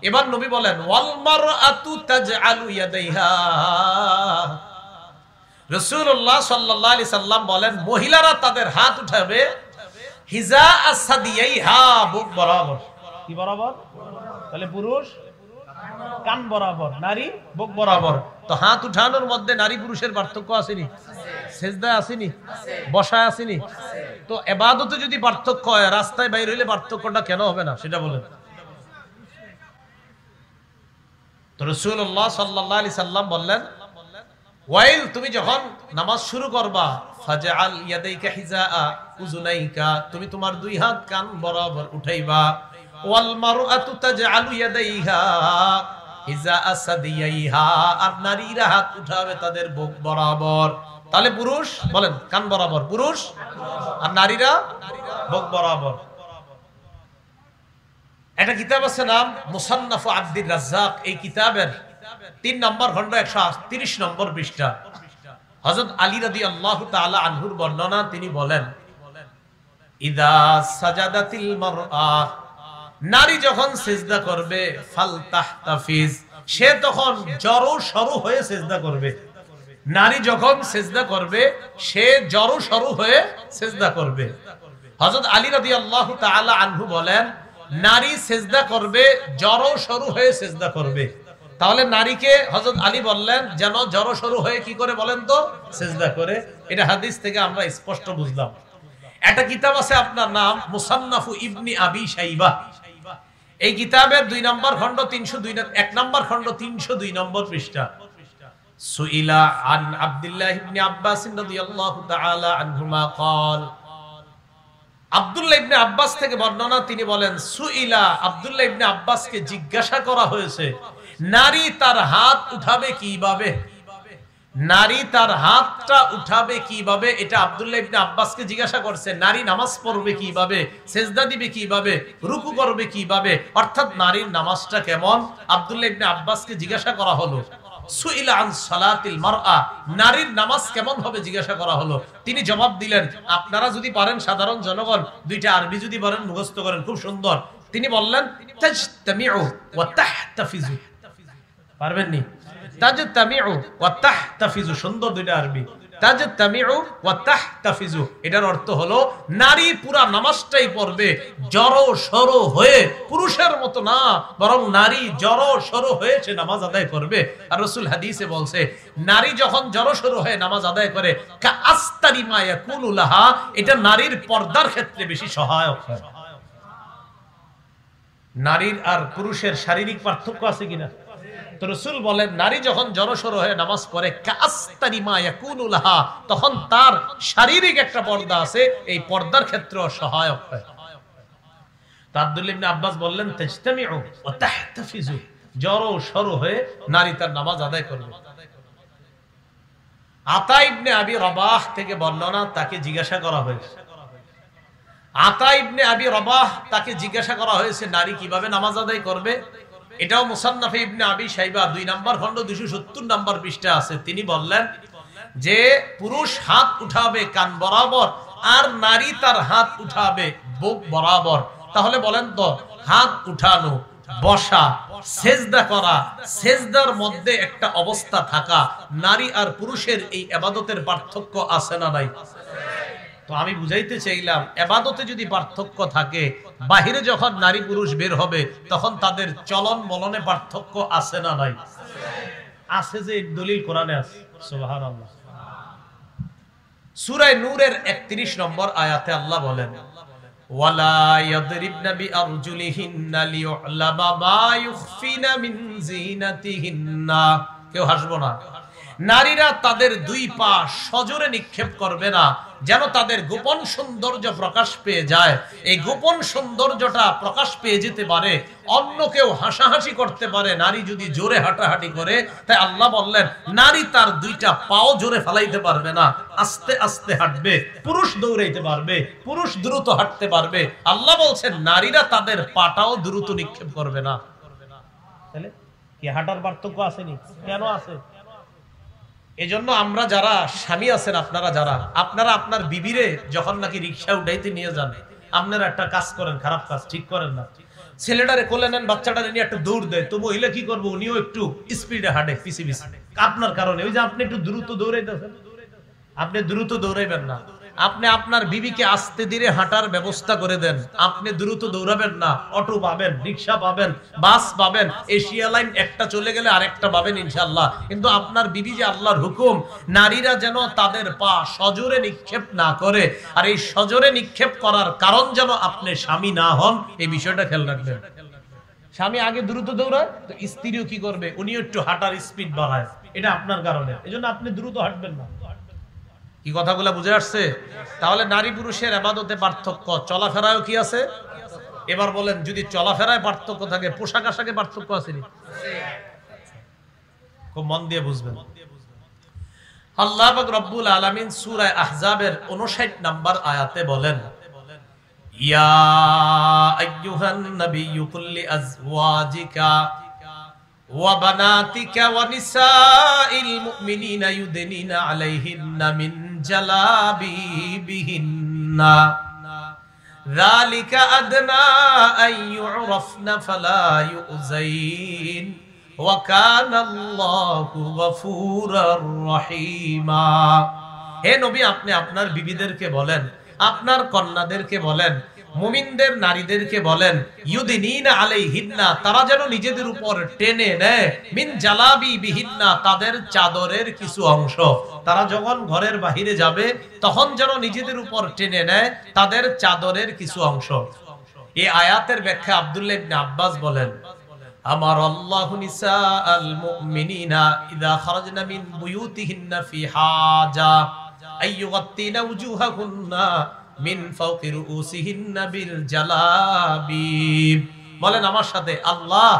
এবার নবী বলেন, ওয়াল মারআতু তাজআলু ইয়াদাইহা, রাসূলুল্লাহ সাল্লাল্লাহু আলাইহি সাল্লাম বলেন, মহিলারা তাদের হাত উঠাবে হিজাআ সাদিয়াইহা, বুক বরাবর। কি বরাবর? তাহলে পুরুষ কান বরাবর, নারী বুক বরাবর। তো হাত উঠানোর মধ্যে নারী পুরুষের পার্থক্য আসেনি? সিজদায় আসেনি? বসায় আসেনি? তো ইবাদতে যদি পার্থক্য হয়, রাস্তায় বাইরে হইলে পার্থক্যটা কেন হবে না সেটা বলেন। তো রাসূলুল্লাহ সাল্লাল্লাহু আলাইহি সাল্লাম বললেন, ওয়াইল, তুমি যখন নামাজ শুরু করবা, ফাজআল ইয়াদাইকা হিজাআ উযুনাইকা, তুমি তোমার দুই হাত কান বরাবর উঠাইবা। ওয়াল মারআতু তাজআলু ইয়াদাইহা হিজাআ সাদিয়াইহা, আর নারীরা হাত উঠাবে তাদের বুক বরাবর। তাহলে পুরুষ বলেন কান বরাবর, পুরুষ, আর নারীরা বুক বরাবর। একটা কিতাব আছে নাম মুসান্নাফ আব্দুর রাজ্জাক, এই কিতাবের 3 নম্বর খণ্ড 138 নম্বর পৃষ্ঠা। হযরত আলী রাদিয়াল্লাহু তাআলা আনহুর বর্ণনা, তিনি বলেন, ইদা সাজাদাতিল মারআ, নারী যখন সিজদা করবে, ফালতাহতাফিজ, সে তখন জড়ো সরু হয়ে সিজদা করবে। নারী যখন সিজদা করবে, সে জড়ো সরু হয়ে সিজদা করবে। হযরত আলী রাদিয়াল্লাহু তাআলা আনহু বলেন, নারী সিজদা করবে, জড়ো সরু হয়ে সিজদা করবে। তাহলে নারীকে হযরত আলী বললেন যেন জড়ো সরু হয়ে কি করে বলেন তো? সিজদা করে। এটা হাদিস থেকে আমরা স্পষ্ট বুঝলাম। একটা কিতাব আছে আপনার নাম মুসান্নাফু ইবনি আবি শাইবা, এই কিতাবের 2 নম্বর খণ্ড 302, 1 নম্বর খণ্ড 302 নম্বর পৃষ্ঠা। সুইলা আন আব্দুল্লাহ ইবনে আব্বাস রাদিয়াল্লাহু তাআলা আনহুমা قال, আব্দুল্লাহ ইবনে আব্বাস থেকে বর্ণনা, তিনি বলেন, সুইলা, আব্দুল্লাহ ইবনে আব্বাসকে জিজ্ঞাসা করা হয়েছে, নারী তার হাত উঠাবে কিভাবে, নারী তার হাতটা উঠাবে কিভাবে, এটা আব্দুল্লাহ ইবনে আব্বাসকে জিজ্ঞাসা করছে। নারী নামাজ পড়বে কিভাবে, সেজদা দিবে কিভাবে, রুকু করবে কিভাবে, অর্থাৎ নারীর নামাজটা কেমন আব্দুল্লাহ ইবনে আব্বাসকে জিজ্ঞাসা করা হলো। সুইলা আন সালাতিল মারআ, নারীর নামাজ কেমন হবে জিজ্ঞাসা করা হলো। তিনি জবাব দিলেন, আপনারা যদি পারেন সাধারণ জনগণ দুইটা আরবি যদি পারেন মুখস্থ করেন, খুব সুন্দর। তিনি বললেন তাজতামিউ ওয়া তাহতাফিজু, পারবেন নি? তাজতামিউ ওয়া তাহতাফিজু, সুন্দর দুইটা আরবি। তাজতামিউ ওয়া তাহতাফিজু, এটার অর্থ হলো নারী পুরা নামাজটাই পড়বে জড়ো সরো হয়ে, পুরুষের মতো না, বরং নারী জড়ো সরো হয়ে সে নামাজ আদায় করবে। আর রাসূল হাদিসে বলছে, নারী যখন জড়ো সরো হয়ে নামাজ আদায় করে কা আস্তারি মা ইয়াকুনু লাহা, এটা নারীর পর্দার ক্ষেত্রে বেশি সহায়ক হয়। নারীর আর পুরুষের শারীরিক পার্থক্য আছে কিনা? তো রাসূল বলেন, নারী যখন জড়সড় হয়ে নামাজ পড়ে কাস্তারি মা ইয়াকুনু লাহা, তখন তার শারীরিক একটা পর্দা আছে, এই পর্দার ক্ষেত্রে সহায়ক হয়। তো আব্দুল্লাহ ইবনে আব্বাস বললেন তাজতামিউ ওয়া তাহতাফিজু, জড়সড় হয়ে নারী তার নামাজ আদায় করবে। আতা ইবনে আবি রবাহ থেকে বর্ণনা, তাকে জিজ্ঞাসা করা হয়েছে, আতা ইবনে আবি রবাহ তাকে জিজ্ঞাসা করা হয়েছে নারী কিভাবে নামাজ আদায় করবে। এটাও মুসান্নাফে ইবনে আবি শাইবা 2 নম্বর খণ্ড 270 নম্বর পৃষ্ঠা আছে। তিনি বললেন যে পুরুষ হাত উঠাবে কান বরাবর আর নারী তার হাত উঠাবে বুক বরাবর। তাহলে বলেন তো, হাত উঠানো, বসা, সেজদা করা, সেজদার মধ্যে একটা অবস্থা থাকা, নারী আর পুরুষের এই ইবাদতের পার্থক্য আছে না নাই? তো আমি বুঝাইতে চাইলাম, ইবাদতে যদি পার্থক্য থাকে, বাহিরে যখন নারী পুরুষ বের হবে তখন তাদের চলন বলনে পার্থক্য আছে না নাই? আছে, যে দলিল কোরআনে আছে। সুবহানাল্লাহ। সূরা নূরের 31 নম্বর আয়াতে আল্লাহ বলেন, ওয়ালা ইয়াদরিবনা বিআরজুলিহিন্না লিয়ু'লামা মা ইউখফিনা মিন জিনাতিহিন্না। কেউ হাসবো না। নারীরা তাদের 2 পা সজোরে নিক্ষেপ করবে না, যেন তাদের গোপন সৌন্দর্য প্রকাশ পেয়ে যায়। এই গোপন সৌন্দর্যটা প্রকাশ পেয়ে যেতে পারে, অন্য কেউ হাসাহাসি করতে পারে নারী যদি জোরে হাঁটাহাঁটি করে। তাই আল্লাহ বললেন, নারী তার 2টা পাও জোরে ফেলাইতে পারবে না, আস্তে আস্তে হাঁটবে। পুরুষ দৌড়াইতে পারবে, পুরুষ দ্রুত হাঁটতে পারবে। আল্লাহ বলছেন নারীরা তাদের পাটাও দ্রুত নিক্ষেপ করবে না। তাহলে কি হাঁটার পার্থক্য আসেনি? কেন আছে? এজন্য আমরা যারা স্বামী আছেন, আপনারা আপনার বিবিরে যখন নাকি রিকশা উঠাইতে নিয়ে যান, আপনারা একটা কাজ করেন, খারাপ কাজ, ঠিক করেন না। ছেলেটারে কোলে নেন, বাচ্চাটারে নিয়ে একটা দৌড় দেয়, তো মহিলা কি করবো, উনিও একটু স্পিডে হাঁটে পিছে পিছে আপনার কারণে। ওই যে আপনি একটু দ্রুত দৌড়াইতেছেন, আপনি দ্রুত দৌড়াইবেন না। আপনি আপনার বিবিকে আস্তে ধীরে হাঁটার ব্যবস্থা করে দেন। আপনি দ্রুত দৌড়াবেন না, অটো পাবেন, রিকশা পাবেন, বাস পাবেন, এশিয়া লাইন একটা চলে গেলে আরেকটা পাবেন ইনশাআল্লাহ। কিন্তু আপনার বিবি যে আল্লাহর হুকুম, নারীরা যেন তাদের পা সজোরে নিক্ষেপ না করে, আর এই সজোরে নিক্ষেপ করার কারণ যেন আপনি স্বামী না হন, এই বিষয়টা খেয়াল রাখবেন। স্বামী আগে দ্রুত দৌড়ায়, তো স্ত্রীও কি করবে, উনিও একটু হাঁটার স্পিড বাড়ায়, এটা আপনার কারণে। এজন্য আপনি দ্রুত হাঁটবেন না। কি কথাগুলো বুঝে আসছে? তাহলে নারী পুরুষের ইবাদতে পার্থক্য, চলাফেরায়ও কি আছে? এবার বলেন, যদি চলাফেরায় পার্থক্য থাকে, পোশাক আশাকে পার্থক্য আছে নি? খুব মন দিয়ে বুঝবেন। আল্লাহ পাক রব্বুল আলামিন সূরা আহজাবের 59 নম্বর আয়াতে বলেন, ইয়া আইয়ুহান নাবিয়্যু কুল লিআজওয়াজিকা وبناتك ونساء المؤمنين يدنين عليهن من جلابيبهن ذلك أدنى أن يعرفن فلا يؤذين وكان الله غفورا رحيما। হে নবী, আপনি আপনার বিবিদেরকে বলেন, আপনার কন্যাদেরকে বলেন, মুমিনদের নারীদেরকে বলেন, ইউদিনিনা আলাইহিন্না, তারা যেন নিজেদের উপর টেনে নেয়, মিন জালাবিবিহিন্না, তাদের চাদরের কিছু অংশ। তারা যখন ঘরের বাহিরে যাবে তখন যেন নিজেদের উপর টেনে নেয় তাদের চাদরের কিছু অংশ। এই আয়াতের ব্যাখ্যা আব্দুল্লাহ ইবনে আব্বাস বলেন, আমার আল্লাহু নিসাআল মুমিনিনা ইযা খারাজনা মিন বুয়ুতিহিন্না ফি হাজা আইয়ুগাত্তিনা উজুহাকুন্না মিন ফাওকি রুউসিহিন্না বিল জালাবিব। বলেন আমার সাথে, আল্লাহ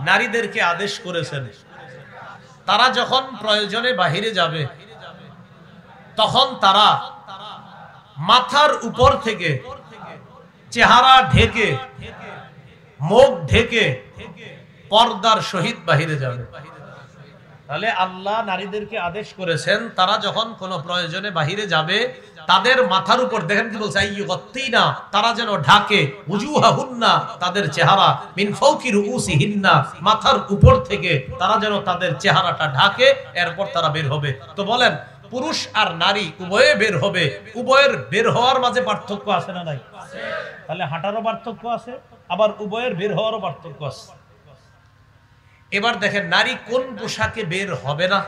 নারীদেরকে আদেশ করেছেন তারা যখন প্রয়োজনে বাহিরে যাবে তখন তারা মাথার উপর থেকে চেহারা ঢেকে মুখ ঢেকে পর্দার সহিত বাহিরে যাবে। তাহলে আল্লাহ নারীদেরকে আদেশ করেছেন তারা যখন কোনো প্রয়োজনে বাহিরে যাবে তাদের মাথার উপর, দেখেন কি বলছে, আইয়ুগত্তিনা, তারা যেন ঢাকে, উজুহাহুন্না, তাদের চেহারা, মিন ফাওকি রুউসিহিন্না, মাথার উপর থেকে তারা যেন তাদের চেহারাটা ঢাকে, এরপর তারা বের হবে। তো বলেন পুরুষ আর নারী উভয়ে বের হবে, উভয়ের বের হওয়ার মাঝে পার্থক্য আছে না নাই? তাহলে হাঁটারও পার্থক্য আছে, আবার উভয়ের বের হওয়ারও পার্থক্য আছে। এবার দেখেন নারী কোন পোশাকে বের হবে না।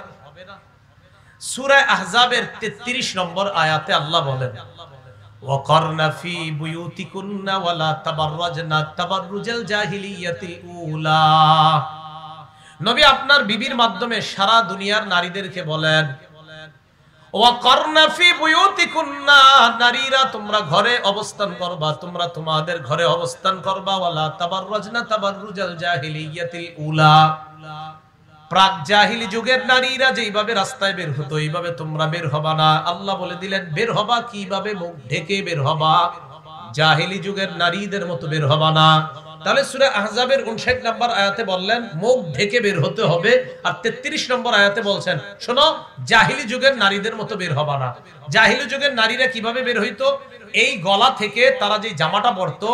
সূরা আহজাবের 33 নম্বর আয়াতে আল্লাহ বলেন, ওয়াকারনা ফি বুয়ুতিকুন্না ওয়ালা তাবাররাজনা তাবাররুজাল জাহিলিয়াতিল উলা। নবী আপনার বিবির মাধ্যমে সারা দুনিয়ার নারীদেরকে বলেন, ওয়াকারনা ফি বুয়ুতিকুন্না, নারীরা তোমরা ঘরে অবস্থান করবা, তোমরা তোমাদের ঘরে অবস্থান করবা, ওয়ালা তাবাররাজনা তাবাররুজাল জাহিলিয়াতিল উলা, প্রাক জাহিলি যুগের নারীরা যেইভাবে রাস্তায় বের হতো এইভাবে তোমরা বের হবা না। আল্লাহ বলে দিলেন বের হবা কিভাবে, মুখ ঢেকে বের হবা, জাহিলি যুগের নারীদের মতো বের হবা না। তাহলে সূরা আহজাবের 59 নম্বর আয়াতে বললেন মুখ ঢেকে বের হতে হবে, আর 33 নম্বর আয়াতে বলছেন শোনো জাহিলি যুগের নারীদের মতো বের হবা না। জাহিলি যুগের নারীরা কিভাবে বের হইতো, এই গলা থেকে তারা যে জামাটা পরতো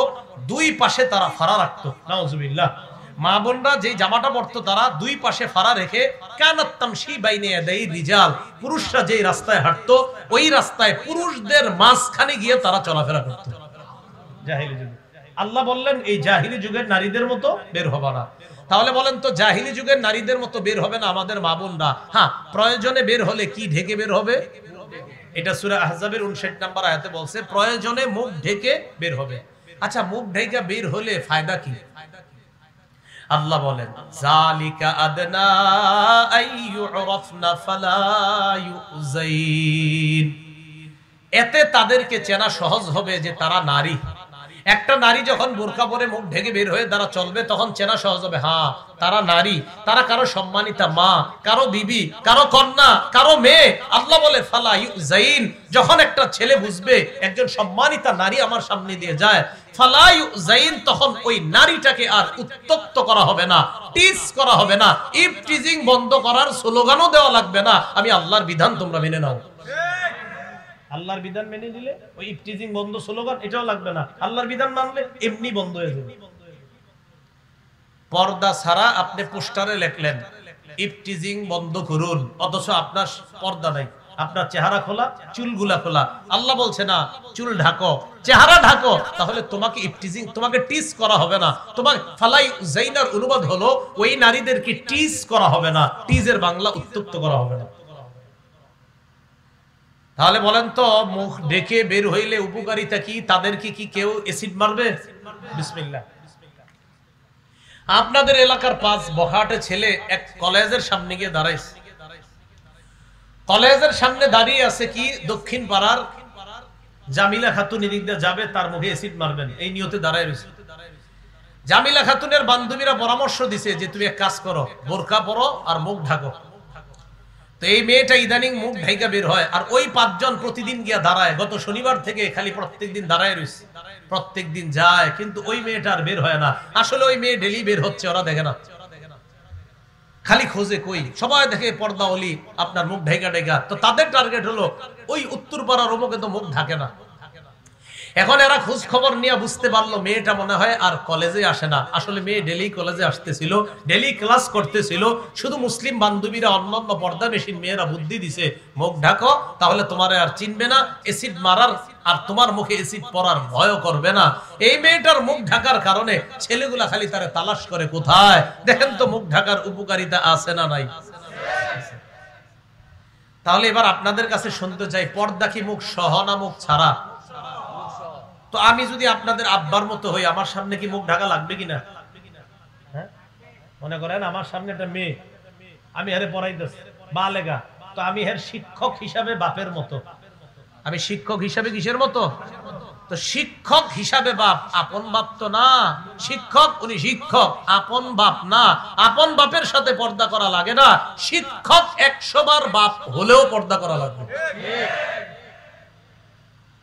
দুই পাশে তারা ফাড়া রাখতো। নাউজুবিল্লাহ। মা বোনরা যে জামাটা পরতো তারা দুই পাশে ফাড়া রেখে, কানাত তামশি বাইনে ইয়াদাই রিজাল, পুরুষরা যেই রাস্তায় হাঁটতো ওই রাস্তায় পুরুষদের মাঝখানে গিয়ে তারা চলাফেরা করতো জাহিলি যুগে। আল্লাহ বললেন এই জাহিলি যুগের নারীদের মতো বের হবে না। তাহলে বলেন তো জাহিলি যুগের নারীদের মতো বের হবে না আমাদের মা বোনরা? হ্যাঁ, প্রয়োজনে বের হলে কি ঢেকে বের হবে? এটা সূরা আহজাবের 59 নম্বর আয়াতে বলছে প্রয়োজনে মুখ ঢেকে বের হবে। আচ্ছা, মুখ ঢেকে বের হলে ফায়দা কি? আল্লাহ বলেন যালিকা আদনা আইয়ুরাফনা ফালা ইউযাইন, এতে তাদেরকে চেনা সহজ হবে যে তারা নারী। একটা নারী যখন বোরকা পরে মুখ ঢেকে বের হয়ে তারা চলবে তখন চেনা সহজ হবে, হ্যাঁ তারা নারী, তারা কারো সম্মানিতা মা, কারো বিবি, কারো কন্যা, কারো মেয়ে। আল্লাহ বলে ফালা ইউযাইন, যখন একটা ছেলে বুঝবে একজন সম্মানিতা নারী আমার সামনে দিয়ে যায়, ফালা ইউযাইন, তখন ওই নারীটাকে আর উত্তক্ত করা হবে না, টিজ করা হবে না, ইফটিজিং বন্ধ করার স্লোগানও দেওয়া লাগবে না। আমি আল্লাহর বিধান তোমরা মেনে নাও। আল্লাহর বিধান মেনে নিলে ওই ইফটিজিং বন্ধ স্লোগান এটাও লাগবে না, আল্লাহর বিধান মানলে এমনি বন্ধ হয়ে যাবে। পর্দা ছাড়া আপনি পোস্টারে লিখলেন ইফটিজিং বন্ধ করুন, অথচ আপনার পর্দা নাই, আপনার চেহারা খোলা, চুলগুলা খোলা। আল্লাহ বলছে না চুল ঢাকো, চেহারা ঢাকো, তাহলে তোমাকে ইফটিজিং, তোমাকে টিজ করা হবে না। তোমাকে ফালাই জাইনার অনুবাদ হলো ওই নারীদেরকে টিজ করা হবে না, টিজের বাংলা উত্তক্ত করা হবে না। তাহলে বলেন তো মুখ ঢেকে বের হইলে উপকারিতা কি? তাদেরকে কি কেউ এসিড মারবে? বিসমিল্লাহ। আপনাদের এলাকার 5 বখাটে ছেলে এক কলেজের সামনে গিয়ে দাঁড়াইছে। কলেজের সামনে দাঁড়িয়ে আছে কি দক্ষিণ পাড়ার জামিলা খাতুন এদিক দিয়ে যাবে, তার মুখে এসিড মারবেন এই নিয়তে দাঁড়ায় রয়েছে। জামিলা খাতুনের বান্ধবীরা পরামর্শ দিছে যে তুমি এক কাজ করো, বোরকা পরো আর মুখ ঢাকো। তো এই মেয়েটা ইদানিং মুখ ঢাইকা বের হয়, আর ওই 5 জন প্রতিদিন গিয়া দাঁড়ায়। গত শনিবার থেকে খালি প্রত্যেকদিন দাঁড়ায় রয়েছে, প্রত্যেকদিন যায়, কিন্তু ওই মেয়েটা আর বের হয় না। আসলে ওই মেয়ে ডেলি বের হচ্ছে, ওরা দেখে না, খালি খোঁজে কই। সবাই দেখে পর্দা ওলি আপনার মুখ ঢাইকা ঢাইকা। তো তাদের টার্গেট হলো ওই উত্তর পাড়ার অমুকে তো মুখ ঢাকে না। এখন এরা খোঁজ খবর নিয়ে বুঝতে পারলো মেয়েটা মনে হয় আর কলেজে আসে না। আসলে মেয়ে ডেলি কলেজে আসতেছিল, ডেলি ক্লাস করতেছিল। শুধু মুসলিম বান্ধবীরা, অন্যান্য পর্দা মেশিন মেয়েরা বুদ্ধি দিছে মুখ ঢাকো, তাহলে তোমার আর চিনবে না, এসিড মারার আর তোমার মুখে এসিড পড়ার ভয় করবে না। এই মেয়েটার মুখ ঢাকার কারণে ছেলেগুলা খালি তারে তালাশ করে, কোথায় দেখেন তো মুখ ঢাকার উপকারিতা আছে না নাই। তাহলে এবার আপনাদের কাছে শুনতে চাই, পর্দা কি মুখ সহ না মুখ ছাড়া? তো আমি যদি আপনাদের আব্বার মতো হই, আমার সামনে কি মুখ ঢাকা লাগবে কিনা? হ্যাঁ, মনে করেন আমার সামনে একটা মেয়ে, আমি হেরে পড়াইতেছি বালেগা, তো আমি হের শিক্ষক হিসাবে বাপের মতো। আমি শিক্ষক হিসাবে কিসের মতো? তো শিক্ষক হিসাবে বাপ আপন বাপ তো না, শিক্ষক উনি শিক্ষক, আপন বাপ না। আপন বাপের সাথে পর্দা করা লাগে না, শিক্ষক 100 বার বাপ হলেও পর্দা করা লাগবে।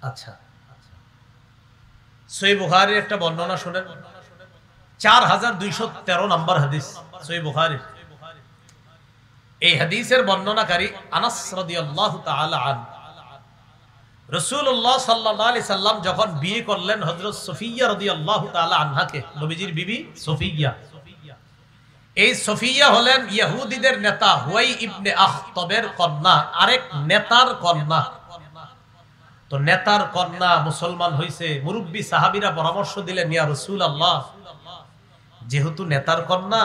আচ্ছা, সহিহ বুখারীর একটা বর্ণনা শুনেন, 4213 নম্বর হাদিস সহিহ বুখারী। এই হাদিসের বর্ণনাকারী আনাস রাদিয়াল্লাহু তাআলা আনহু। রাসূলুল্লাহ সাল্লাল্লাহু আলাইহি সাল্লাম যখন বিয়ে করলেন হযরত সফিয়া রাদিয়াল্লাহু তাআলা আনহাকে, নবীজির বিবি সফিয়া। এই সফিয়া হলেন ইহুদিদের নেতা হুয়াই ইবনে আখতাবের কন্যা, আরেক নেতার কন্যা। তো নেতার কন্যা মুসলমান হইছে, মুরব্বী সাহাবীরা পরামর্শ দিলেন, ইয়া রাসূলুল্লাহ, যেহেতু নেতার কন্যা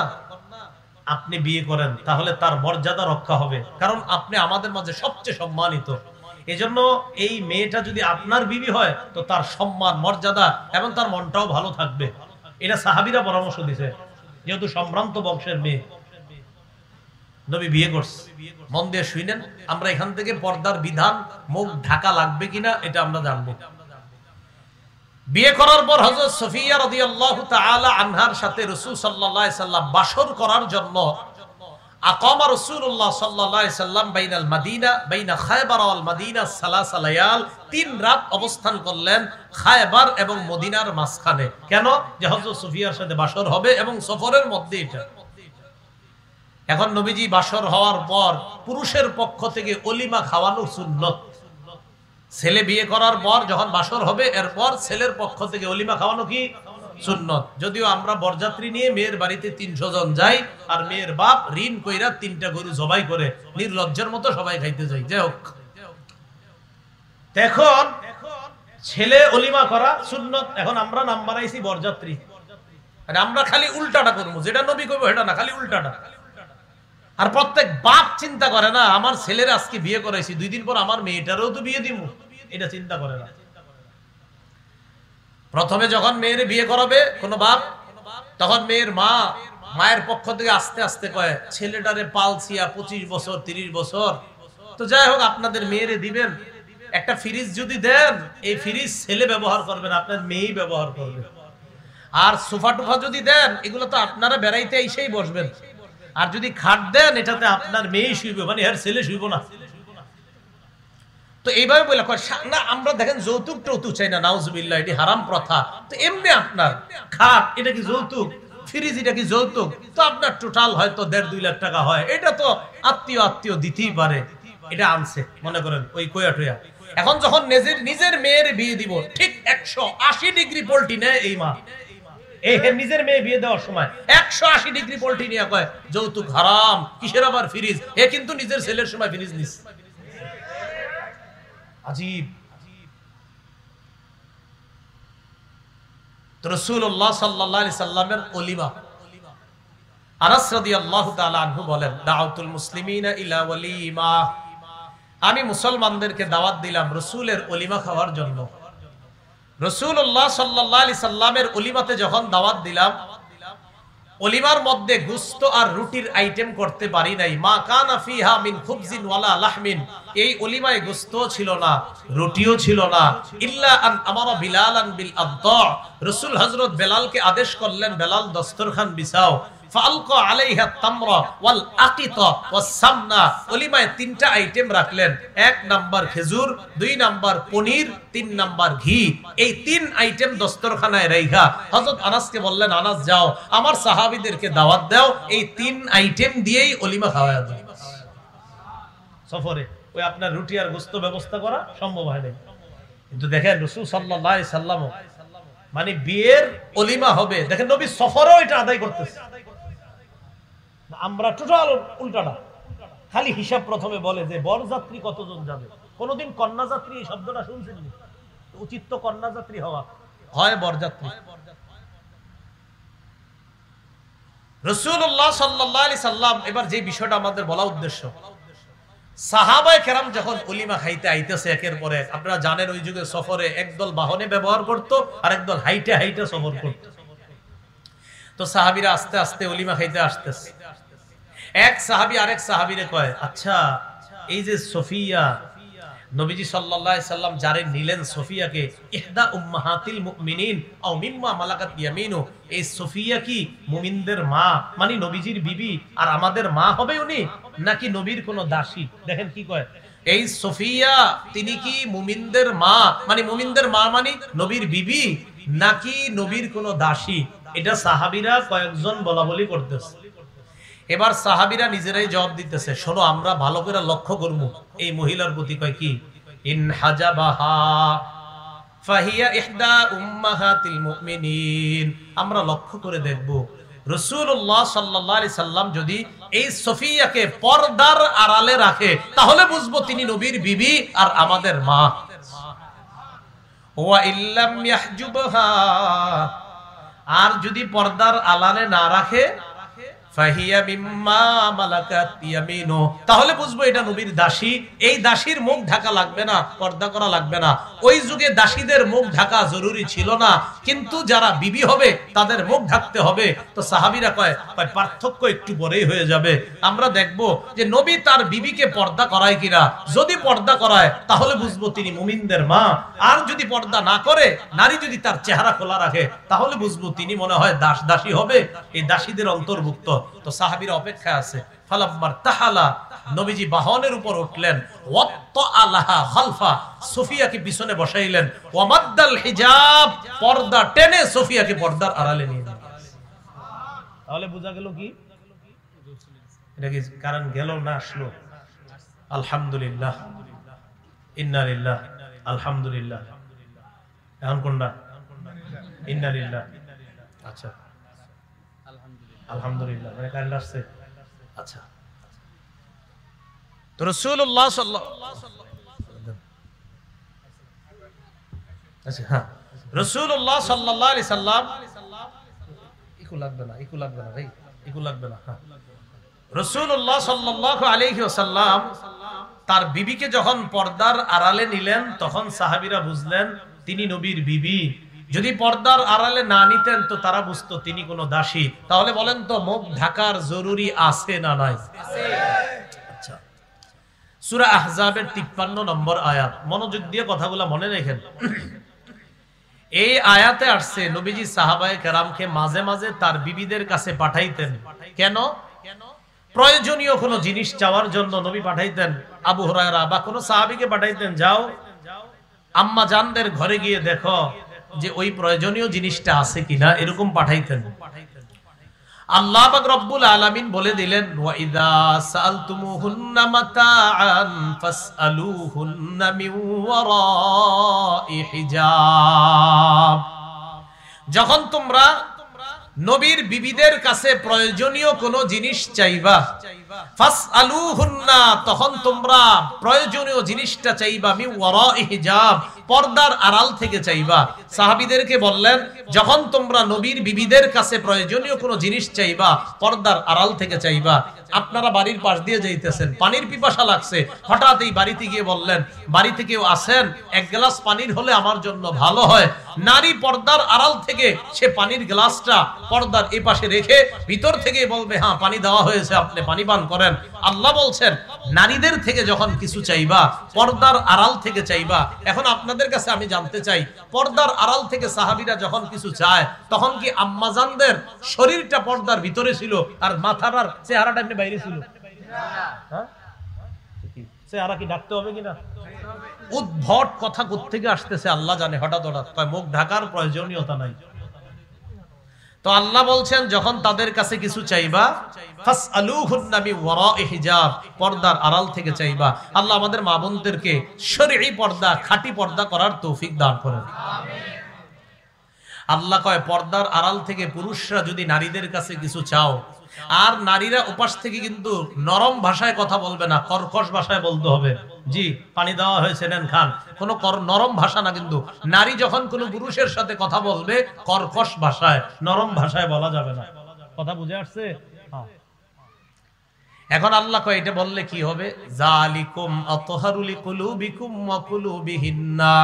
আপনি বিয়ে করেন, তাহলে তার মর্যাদা রক্ষা হবে, কারণ আপনি আমাদের মাঝে সবচেয়ে সম্মানিত। এজন্য এই মেয়েটা যদি আপনার বিবি হয় তো তার সম্মান, মর্যাদা এবং তার মনটাও ভালো থাকবে। এটা সাহাবীরা পরামর্শ দিয়েছে, যেহেতু সম্ভ্রান্ত বংশের মেয়ে। নবী বিয়ে করছে। মন দিয়ে শুনেন, আমরা এখান থেকে পর্দার বিধান, মুখ ঢাকা লাগবে কিনা এটা আমরা জানবো। বিয়ে করার পর হযরত সফিয়া রাদিয়াল্লাহু তাআলা আনহার সাথে রাসূল সাল্লাল্লাহু আলাইহি সাল্লাম বাসর করার জন্য আকামা রাসূলুল্লাহ সাল্লাল্লাহু আলাইহি সাল্লাম বাইনাল মাদিনা বাইনা খায়বার ওয়াল মাদিনা সালাসা লায়াল, 3 রাত অবস্থান করলেন খায়বার এবং মদিনার মাঝখানে। কেন? যে হযরত সফিয়ার সাথে বাসর হবে এবং সফরের মধ্যে এটা। এখন নবীজি বাসর হওয়ার পর পুরুষের পক্ষ থেকে অলিমা খাওয়ানো সুন্নত। ছেলে বিয়ে করার পর যখন বাসর হবে এরপর ছেলের পক্ষ থেকে অলিমা খাওয়ানো কি সুন্নত। যদিও আমরা বরযাত্রী নিয়ে মেয়ের বাড়িতে 300 জন যাই, আর মেয়ের বাপ ঋণ কইরা 3টা গরু জবাই করে নির্লজ্জের মতো সবাই খাইতে যাই। যাই হোক, এখন ছেলে অলিমা করা সুন্নত, এখন আমরা নাম বানাইছি বরযাত্রী। আমরা খালি উল্টাটা করবো, যেটা নবী কইবো সেটা না, খালি উল্টাটা। আর প্রত্যেক বাপ চিন্তা করে না, আমার ছেলের আজকে বিয়ে করাইছি, 2 দিন পর আমার মেয়েটারও তো বিয়ে দিব, এটা চিন্তা করে না। প্রথমে যখন মেয়ের বিয়ে করাবে কোনো বাপ, তখন মায়ের পক্ষ থেকে আস্তে আস্তে কয়, ছেলেটারে পালছিয়া 25 বছর 30 বছর, তো যাই হোক আপনাদের মেয়েরে দিবেন। একটা ফ্রিজ যদি দেন, এই ফ্রিজ ছেলে ব্যবহার করবেন, আপনার মেয়েই ব্যবহার করবে। আর সোফা টোফা যদি দেন, এগুলো তো আপনারা বেড়াইতে এসেই বসবেন। আর যদি খাট দেন, এটাতে আপনার মেয়ে শুইবে, মানে এর ছেলে শুইব না। তো এইভাবে বলে না, আমরা দেখেন যৌতুক টৌতুক চাই না, নাউজুবিল্লাহ, এটি হারাম প্রথা। তো এমনি আপনার খাট এটা কি যৌতুক, ফ্রিজ এটা কি যৌতুক, তো আপনার টোটাল হয়তো 1.5-2 লাখ টাকা হয়, এটা তো আত্মীয় দিতেই পারে, এটা আনছে মনে করেন ওই কোয়া টোয়া। এখন যখন নিজের মেয়ের বিয়ে দিব, ঠিক 180 ডিগ্রি পল্টি নেয় এই মা। এই নিজের মেয়ে বিয়ে দেওয়ার সময় 180 ডিগ্রি পল্টি নিয়ে কয় যৌতুক হারাম, কিসের আবার ফ্রিজ। এ কিন্তু নিজের ছেলের সময় ফ্রিজ নিস। আজীব। তো রাসূলুল্লাহ সাল্লাল্লাহু আলাইহি সাল্লামের ওলিমা, আনাস রাদিয়াল্লাহু তাআলা আনহু বলেন, দাউতুল মুসলিমিনা ইলা ওয়ালিমা, আমি মুসলমানদেরকে দাওয়াত দিলাম রাসূলের ওলিমা খাওয়ার জন্য। রাসূলুল্লাহ সাল্লাল্লাহু আলাইহি সাল্লামের ওলিমাতে যখন দাওয়াত দিলাম, ওলিমার মধ্যে গোশত আর রুটির আইটেম করতে পারি নাই। মা কানা ফিহা মিন খুবজিন ওয়ালা লাহমিন, এই ওলিমায় গোশত ছিল না, রুটিও ছিল না। ইল্লা আন আমারা বিলালান বিল আদা, রাসূল হযরত বেলালকে আদেশ করলেন, বেলাল দস্তরখান বিছাও। ফালকা আলাইহা তামরা ওয়াল আকিতা ওয়াস সামনা, ওলিমায় 3টা আইটেম রাখলেন। 1 নাম্বার খেজুর, 2 নাম্বার পনির, 3 নাম্বার ঘি। এই 3 আইটেম দস্তরখানায় রাইখা হযরত আনাসকে বললেন, আনাস যাও আমার সাহাবীদেরকে দাওয়াত দাও, এই 3 আইটেম দিয়েই ওলিমা খাওয়ায়া দাও। সফরে ওই আপনার রুটি আর গোশত ব্যবস্থা করা সম্ভব হয় না। কিন্তু দেখেন রাসূল সাল্লাল্লাহু আলাইহি সাল্লাম, মানে বিয়ের ওলিমা হবে, দেখেন নবী সফরেও এটা আদায় করতেছে। আমরা টোটাল উল্টাটা, খালি হিসাব প্রথমে বলে যে বরযাত্রী কতজন যাবে। কোনদিন কন্যাযাত্রী এই শব্দটা শুনছেন? উচিত তো কন্যাযাত্রী হওয়া, হয় বরযাত্রী। রাসূলুল্লাহ সাল্লাল্লাহু আলাইহি সাল্লাম, এবার যে বিষয়টা আমাদের বলা উদ্দেশ্য, সাহাবায়ে কেরাম যখন ওলিমা খাইতে আইতেছে একের পর এক, আপনারা জানেন ওই যুগে সফরে একদল বাহনে ব্যবহার করত আর একদল হাইটে হাইটে সফর করত। তো সাহাবীরা আস্তে আস্তে ওলিমা খাইতে আসতেছে। এক সাহাবী আরেক সাহাবীরে কয়, আচ্ছা এই যে সফিয়া নবীজি সাল্লাল্লাহু আলাইহি সাল্লাম যারে নিলেন সফিয়াকে, ইহদা উম্মাহাতিল মুমিনিন আও মিম্মা মালাকাত ইয়ামিনু, এই সফিয়া কি মুমিনদের মা মানে নবীজির বিবি আর আমাদের মা হবে উনি, নাকি নবীর কোন দাসী? দেখেন কি কয়, এই সফিয়া তিনি কি মুমিনদের মা মানে মুমিনদের মা মানে নবীর বিবি, নাকি নবীর কোন দাসী? এটা সাহাবীরা কয়েকজন বলা বলি করতেছে। এবার সাহাবীরা নিজেরাই জবাব দিতেছে, শোনো আমরা ভালো করে লক্ষ্য করব এই মহিলার প্রতি। কয় কি, ইন হাজাবাহা ফাহিয়া ইহদা উম্মাহাতিল মুমিনিন, আমরা লক্ষ্য করে দেখব রাসূলুল্লাহ সাল্লাল্লাহু আলাইহি সাল্লাম যদি এই সফিয়াকে পর্দার আড়ালে রাখে তাহলে বুঝবো তিনি নবীর বিবি আর আমাদের মা। ওয়া ইল্লাম ইয়াহজুবহা, আর যদি পর্দার আড়ালে না রাখে ফাহিয়া মিম্মা মালাকাত ইয়ামিনু, তাহলে বুঝবো এটা নবীর দাসী। এই দাসীর মুখ ঢাকা লাগবে না, পর্দা করা লাগবে না। ওই যুগে দাসীদের মুখ ঢাকা জরুরি ছিল না, কিন্তু যারা বিবি হবে তাদের মুখ ঢাকতে হবে। তো সাহাবীরা কয় পার্থক্য একটু বড়ই হয়ে যাবে। আমরা দেখব যে নবী তার বিবিকে পর্দা করায় কিনা। যদি পর্দা করায় তাহলে বুঝবো তিনি মুমিনদের মা, আর যদি পর্দা না করে, নারী যদি তার চেহারা খোলা রাখে, তাহলে বুঝবো তিনি মনে হয় দাসী হবে, এই দাসীদের অন্তর্ভুক্ত। তো সাহাবীরা অপেক্ষা আছে। ফালাম্মার তাহালা, নবীজি বাহনের উপর উঠলেন, ওয়াত্তাআলাহা খালফা, সফিয়াকে পিছনে বসাইলেন, ওয়ামাদ্দাল হিজাব, পর্দা টেনে সফিয়াকে পর্দার আড়ালে নিয়ে গেলেন। তাহলে বোঝা গেল কি, এটা কি কারণ গেল না আসলো? আলহামদুলিল্লাহ, ইন্না লিল্লাহ, আলহামদুলিল্লাহ। এখন কোনটা? ইন্না লিল্লাহ। আচ্ছা, আলহামদুলিল্লাহ মানে কারেন্ট আসছে। আচ্ছা, তো রাসূলুল্লাহ রাসূলুল্লাহ সাল্লাল্লাহু আলাইহি সাল্লাম, ইকু লাগবে না ভাই, ইকু লাগবে না। রাসূলুল্লাহ সাল্লাল্লাহু আলাইহি ওয়াসাল্লাম তার বিবিকে যখন পর্দার আড়ালে নিলেন তখন সাহাবীরা বুঝলেন তিনি নবীর বিবি। যদি পর্দার আড়ালে না নিতেন তো তারা বুঝতো তিনি কোনো দাসী। তাহলে বলেন তো মুখ ঢাকার জরুরি আছে না নাই? আচ্ছা, সূরা আহজাবের 53 নম্বর আয়াত, মনোযোগ দিয়ে কথাগুলো মনে রাখেন। এই আয়াতে আসছে নবীজি সাহাবায়ে কেরামকে মাঝে মাঝে তার বিবিদের কাছে পাঠাইতেন। কেন? প্রয়োজনীয় কোনো জিনিস চাওয়ার জন্য নবী পাঠাইতেন। আবু হুরায়রা বা কোনো সাহাবীকে পাঠাইতেন, যাও আম্মা জানদের ঘরে গিয়ে দেখো যে ওই প্রয়োজনীয় জিনিসটা আছে কিনা, এরকম পাঠাইতেন। আল্লাহ পাক রব্বুল আলামিন বলে দিলেন, ওয়া ইযা সাআলতুমুহুন্না মাতাআন ফাসআলুহুন্না মিন ওয়ারাই হিজাব। যখন তোমরা নবীর বিবিদের কাছে প্রয়োজনীয় কোনো জিনিস চাইবা, ফাসআলুহুন্না, তখন তোমরা প্রয়োজনীয় জিনিসটা চাইবা মিন ওয়ারাই হিজাব, পর্দার আড়াল থেকে চাইবা। সাহাবীদেরকে বললেন, যখন তোমরা নবীর বিবিদের কাছে প্রয়োজনীয় কোনো জিনিস চাইবা পর্দার আড়াল থেকে চাইবা। আপনারা বাড়ির পাশ দিয়ে যাইতেছেন, পানির পিপাসা লাগছে, হঠাৎ এই বাড়িতে গিয়ে বললেন, বাড়িতে কেউ আসেন, এক গ্লাস পানির হলে আমার জন্য ভালো হয়। নারী পর্দার আড়াল থেকে সে পানির গ্লাসটা পর্দার এই পাশে রেখে ভিতর থেকে বলবে, হ্যাঁ পানি দেওয়া হয়েছে, আপনি পানি পান করেন। আল্লাহ বলছেন নারীদের থেকে যখন কিছু চাইবা পর্দার আড়াল থেকে চাইবা। এখন আপনাদের কাছে আমি জানতে চাই, পর্দার আড়াল থেকে সাহাবীরা যখন কিছু চায় তখন কি আম্মাজানদের শরীরটা পর্দার ভিতরে ছিল আর মাথার চেহারাটা এমনি বাইরে ছিল? হ্যাঁ, চেহারা কি ঢাকতে হবে কিনা? উদ্ভট কথা কোত্থেকে আসতেছে আল্লাহ জানে। হঠাৎ মুখ ঢাকার প্রয়োজনীয়তা নাই। তো আল্লাহ বলছেন যখন তাদের কাছে কিছু চাইবা ফাসআলুহুন্না মিন ওয়ারাই হিজাব, পর্দার আড়াল থেকে চাইবা। আল্লাহ আমাদের মা বোনদেরকে শরঈ পর্দা, খাঁটি পর্দা করার তৌফিক দান করেন, আমিন। আল্লাহ কয় পর্দার আড়াল থেকে পুরুষরা যদি নারীদের কাছে কিছু চাও, আর নারীরা উপাস থেকে কিন্তু নরম ভাষায় কথা বলবে না, কর্কশ ভাষায় বলতে হবে। জি পানি দেওয়া হয়েছে নেন খান, কোনো নরম ভাষা না। কিন্তু নারী যখন কোনো পুরুষের সাথে কথা বলবে কর্কশ ভাষায়, নরম ভাষায় বলা যাবে না। কথা বুঝে আসছে? এখন আল্লাহ কয় এটা বললে কি হবে, জালিকুম আতহারু লিকুলুবিকুম ওয়া কুলুবিহিন্না,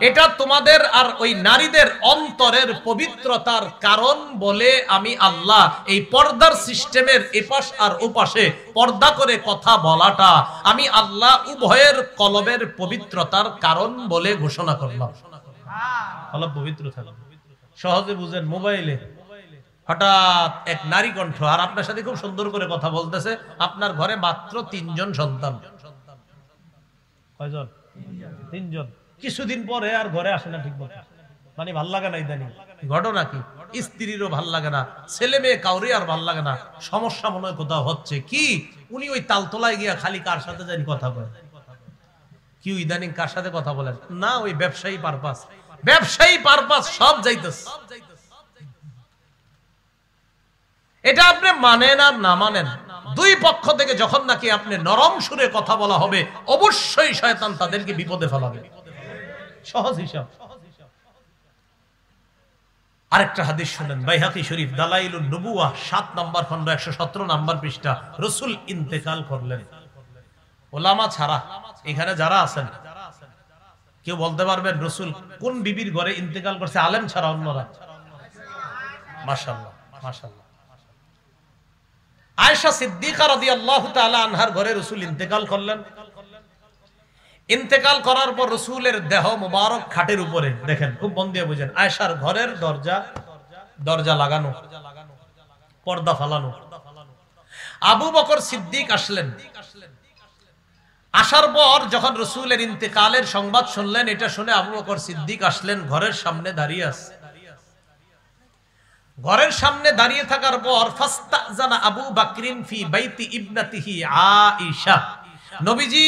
এটা তোমাদের আর ওই নারীদের অন্তরের পবিত্রতার কারণ বলে আমি আল্লাহ এই পর্দার সিস্টেমের এপাশ আর ওপাশে পর্দা করে কথা বলাটা আমি আল্লাহ উভয়ের কলবের পবিত্রতার কারণ বলে ঘোষণা করলাম। কলব পবিত্র থাকবে। সহজে বুঝেন, মোবাইলে হঠাৎ এক নারী কণ্ঠ আর আপনার সাথে খুব সুন্দর করে কথা বলতেছে, আপনার ঘরে মাত্র 3 জন সন্তান। কয়জন? 3 জন। কিছুদিন পরে আর ঘরে আসে না ঠিক মতো, মানে ভাল লাগে না। ইদানিং ঘটনা কি, স্ত্রীরও ভাল লাগে না, ছেলে মেয়ে কাউরে আর ভাল লাগে না। সমস্যা মনে হয় কোথাও হচ্ছে কি, উনি ওই তালতলায় গিয়া খালি কার সাথে জানি কথা বলেন। কি ইদানিং কার সাথে কথা বলেন না, ওই ব্যবসায়ী পারপাস, ব্যবসায়ী পারপাস সব যাইতেছে। এটা আপনি মানেন আর না মানেন, দুই পক্ষ থেকে যখন নাকি আপনি নরম সুরে কথা বলা হবে, অবশ্যই শয়তান তাদেরকে বিপদে ফেলাবে। সহজ হিসাব। আরেকটা হাদিস শুনেন, বাইহাকি শরীফ দালাইলুন নবুওয়া 7 নম্বর খন্ড 117 নম্বর পৃষ্ঠা। রাসূল ইন্তেকাল করলেন। ওলামা ছাড়া এখানে যারা আছেন কেউ বলতে পারবেন রাসূল কোন বিবির ঘরে ইন্তেকাল করছে? আলেম ছাড়া অন্যরা? মাশাআল্লাহ, মাশাআল্লাহ। আয়েশা সিদ্দিকা রাদিয়াল্লাহু তাআলা আনহার ঘরে রাসূল ইন্তেকাল করলেন। ইন্তেকাল করার পর রাসূলের দেহ মোবারক খাটের উপরে, দেখেন খুব মন দিয়ে বুঝেন, আয়েশার ঘরের দরজা লাগানো, পর্দা ফালানো। আবু বকর সিদ্দিক আসলেন। আসার পর যখন রাসূলের ইন্তেকালের সংবাদ শুনলেন, এটা শুনে আবু বকর সিদ্দিক আসলেন, ঘরের সামনে দাঁড়িয়ে আছে। ঘরের সামনে দাঁড়িয়ে থাকার পর ফাস্তাজানা আবু বকরিন ফি বাইতি ইবনাতিহি আয়েশা, নবীজি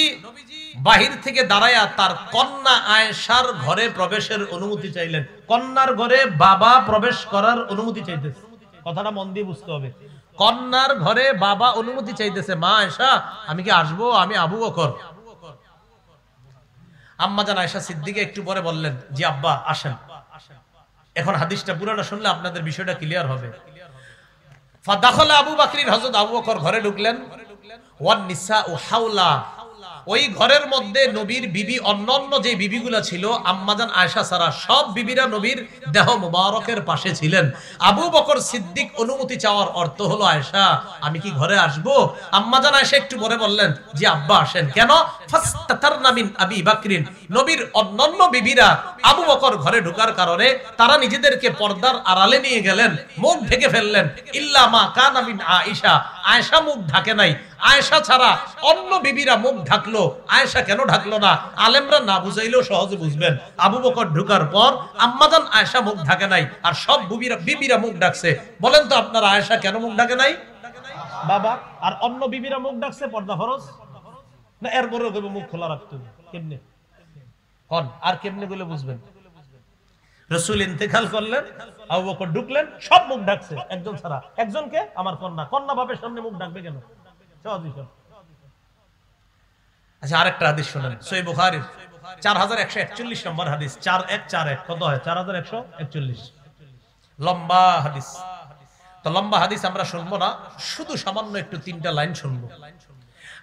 বাহির থেকে দাঁড়ায়া তার কন্যা আয়েশার ঘরে প্রবেশের অনুমতি চাইলেন। কন্যার ঘরে বাবা প্রবেশ করার অনুমতি চাইতেছে। কথাটা মন দিয়ে বুঝতে হবে। কন্যার ঘরে বাবা অনুমতি চাইতেছে, মা আয়েশা আমি কি আসবো? আমি আবু বকর। আম্মা জান আয়েশা সিদ্দিকা একটু পরে বললেন, জি আব্বা আসেন। এখন হাদিসটা পুরোটা শুনলে আপনাদের বিষয়টা ক্লিয়ার হবে। ফাদাখালা আবু বকর, হযরত আবু বকর ঘরে ঢুকলেন। ওয়ান নিসাউ হাওলা, ওই ঘরের মধ্যে নবীর বিবি, অন্যান্য যে বিবিগুলা ছিল আম্মাজান আয়েশা ছাড়া সব বিবিরা নবীর দেহ মুবারকের পাশে ছিলেন। আবু বকর সিদ্দিক অনুমতি চাওয়ার অর্থ হলো, আয়েশা আমি কি ঘরে আসবো? আম্মাজান আয়েশা একটু পরে বললেন, জি আব্বা আসেন। কেন? ফাস্তাতারনা মিন আবি বকরিন, নবীর অন্যান্য বিবিরা আবু বকর ঘরে ঢোকার কারণে তারা নিজেদেরকে পর্দার আড়ালে নিয়ে গেলেন, মুখ ঢেকে ফেললেন। ইল্লা মা কানা মিন আয়েশা, আয়েশা মুখ ঢাকে নাই। আয়েশা ছাড়া অন্য বিবিরা মুখ ঢাকলো, আয়েশা কেন ঢাকলো না? আলেমরা না বুঝাইলেও সহজে বুঝবেন। আবু বকর ঢোকার পর আম্মাজান আয়েশা মুখ ঢাকে নাই, আর সব বিবিরা মুখ ডাকছে। বলেন তো আপনারা আয়েশা কেন মুখ ঢাকে নাই? বাবা। আর অন্য বিবিরা মুখ ডাকছে, পর্দা ফরজ না? এরপরে মুখ খোলা রাখতে হবে। কেমনে কোন আর কেমনে বলে বুঝবেন? রাসূল ইন্তেকাল করলেন, আবু বকর ঢুকলেন, সব মুখ ডাকছে, একজন ছাড়া। একজনকে? আমার কন্যা। কন্যা বাপের সামনে মুখ ডাকবে কেন? আচ্ছা, আরেকটা হাদিস শুনেন, সহিহ বুখারীর 4141 নম্বর হাদিস। 4141 কত হয়? 4141, লম্বা হাদিস। তো লম্বা হাদিস আমরা শুনবো না, শুধু সামান্য একটু 3টা লাইন শুনবো।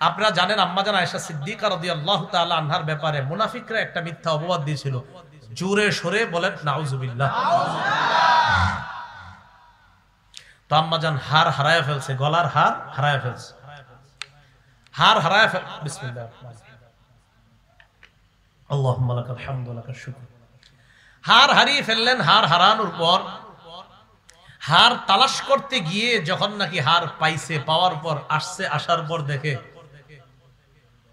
আপনারা জানেন আম্মাজান আয়েশা সিদ্দিকা রাদিয়াল্লাহু তাআলা আনহার ব্যাপারে মুনাফিকরা একটা মিথ্যা অপবাদ দিয়েছিল। জোরে সরে বলেন নাউজুবিল্লাহ। তো আম্মাজান হার হারায় ফেলছে, গলার হার হারায় ফেলছে, হার হারায় ফেল। বিসমিল্লাহ, আল্লাহুম্মা লাকাল হামদু ওয়া লাকাশ শুকর। হার হারিয়ে ফেললেন। হার হারানোর পর হার তালাশ করতে গিয়ে যখন নাকি হার পাইছে, পাওয়ার পর আসছে, আসার পর দেখে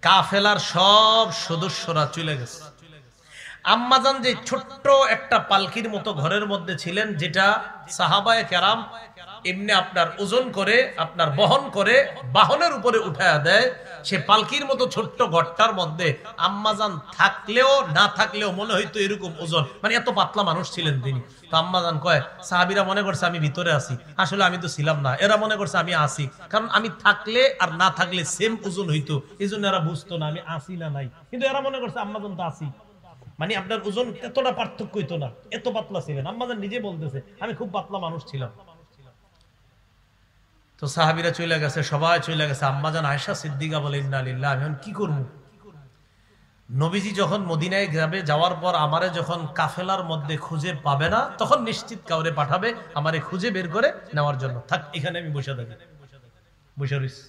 কাফেলার সব সদস্যরা চলে গেছে। আম্মাজান যে ছোট্ট একটা পালকির মতো ঘরের মধ্যে ছিলেন, যেটা সাহাবায়ে কেরাম এমনি আপনার ওজন করে, আপনার বহন করে বাহনের উপরে উঠায়া দেয়, সে পালকির মতো ছোট্ট ঘরটার মধ্যে আম্মাজান থাকলেও না থাকলেও মনে হইতো এরকম ওজন, মানে এত পাতলা মানুষ ছিলেন তিনি। তো আম্মাজান কয়, সাহাবীরা মনে করছে আমি ভিতরে আছি, আসলে আমি তো ছিলাম না। এরা মনে করছে আমি আসি, কারণ আমি থাকলে আর না থাকলে সেম ওজন হইতো, এই জন্য এরা বুঝতো না আমি আসি না নাই। কিন্তু এরা মনে করছে আম্মাজান তো আসি, মানে আপনার ওজন এতটা পার্থক্য হইতো না, এত পাতলা ছিলেন। আম্মাজান নিজে বলতেছে আমি খুব পাতলা মানুষ ছিলাম। তো সাহাবীরা চলে গেছে, সবাই চলে গেছে। আম্মাজান আয়েশা সিদ্দিকা বলে ইন্না লিল্লাহি, আমি এখন কি করব? নবীজি যখন মদিনায় যাবে, যাওয়ার পর আমারে যখন কাফেলার মধ্যে খুঁজে পাবে না, তখন নিশ্চিত কাউরে পাঠাবে আমারে খুঁজে বের করে নেওয়ার জন্য। থাক, এখানে আমি বসে থাকি, বসে রইছি।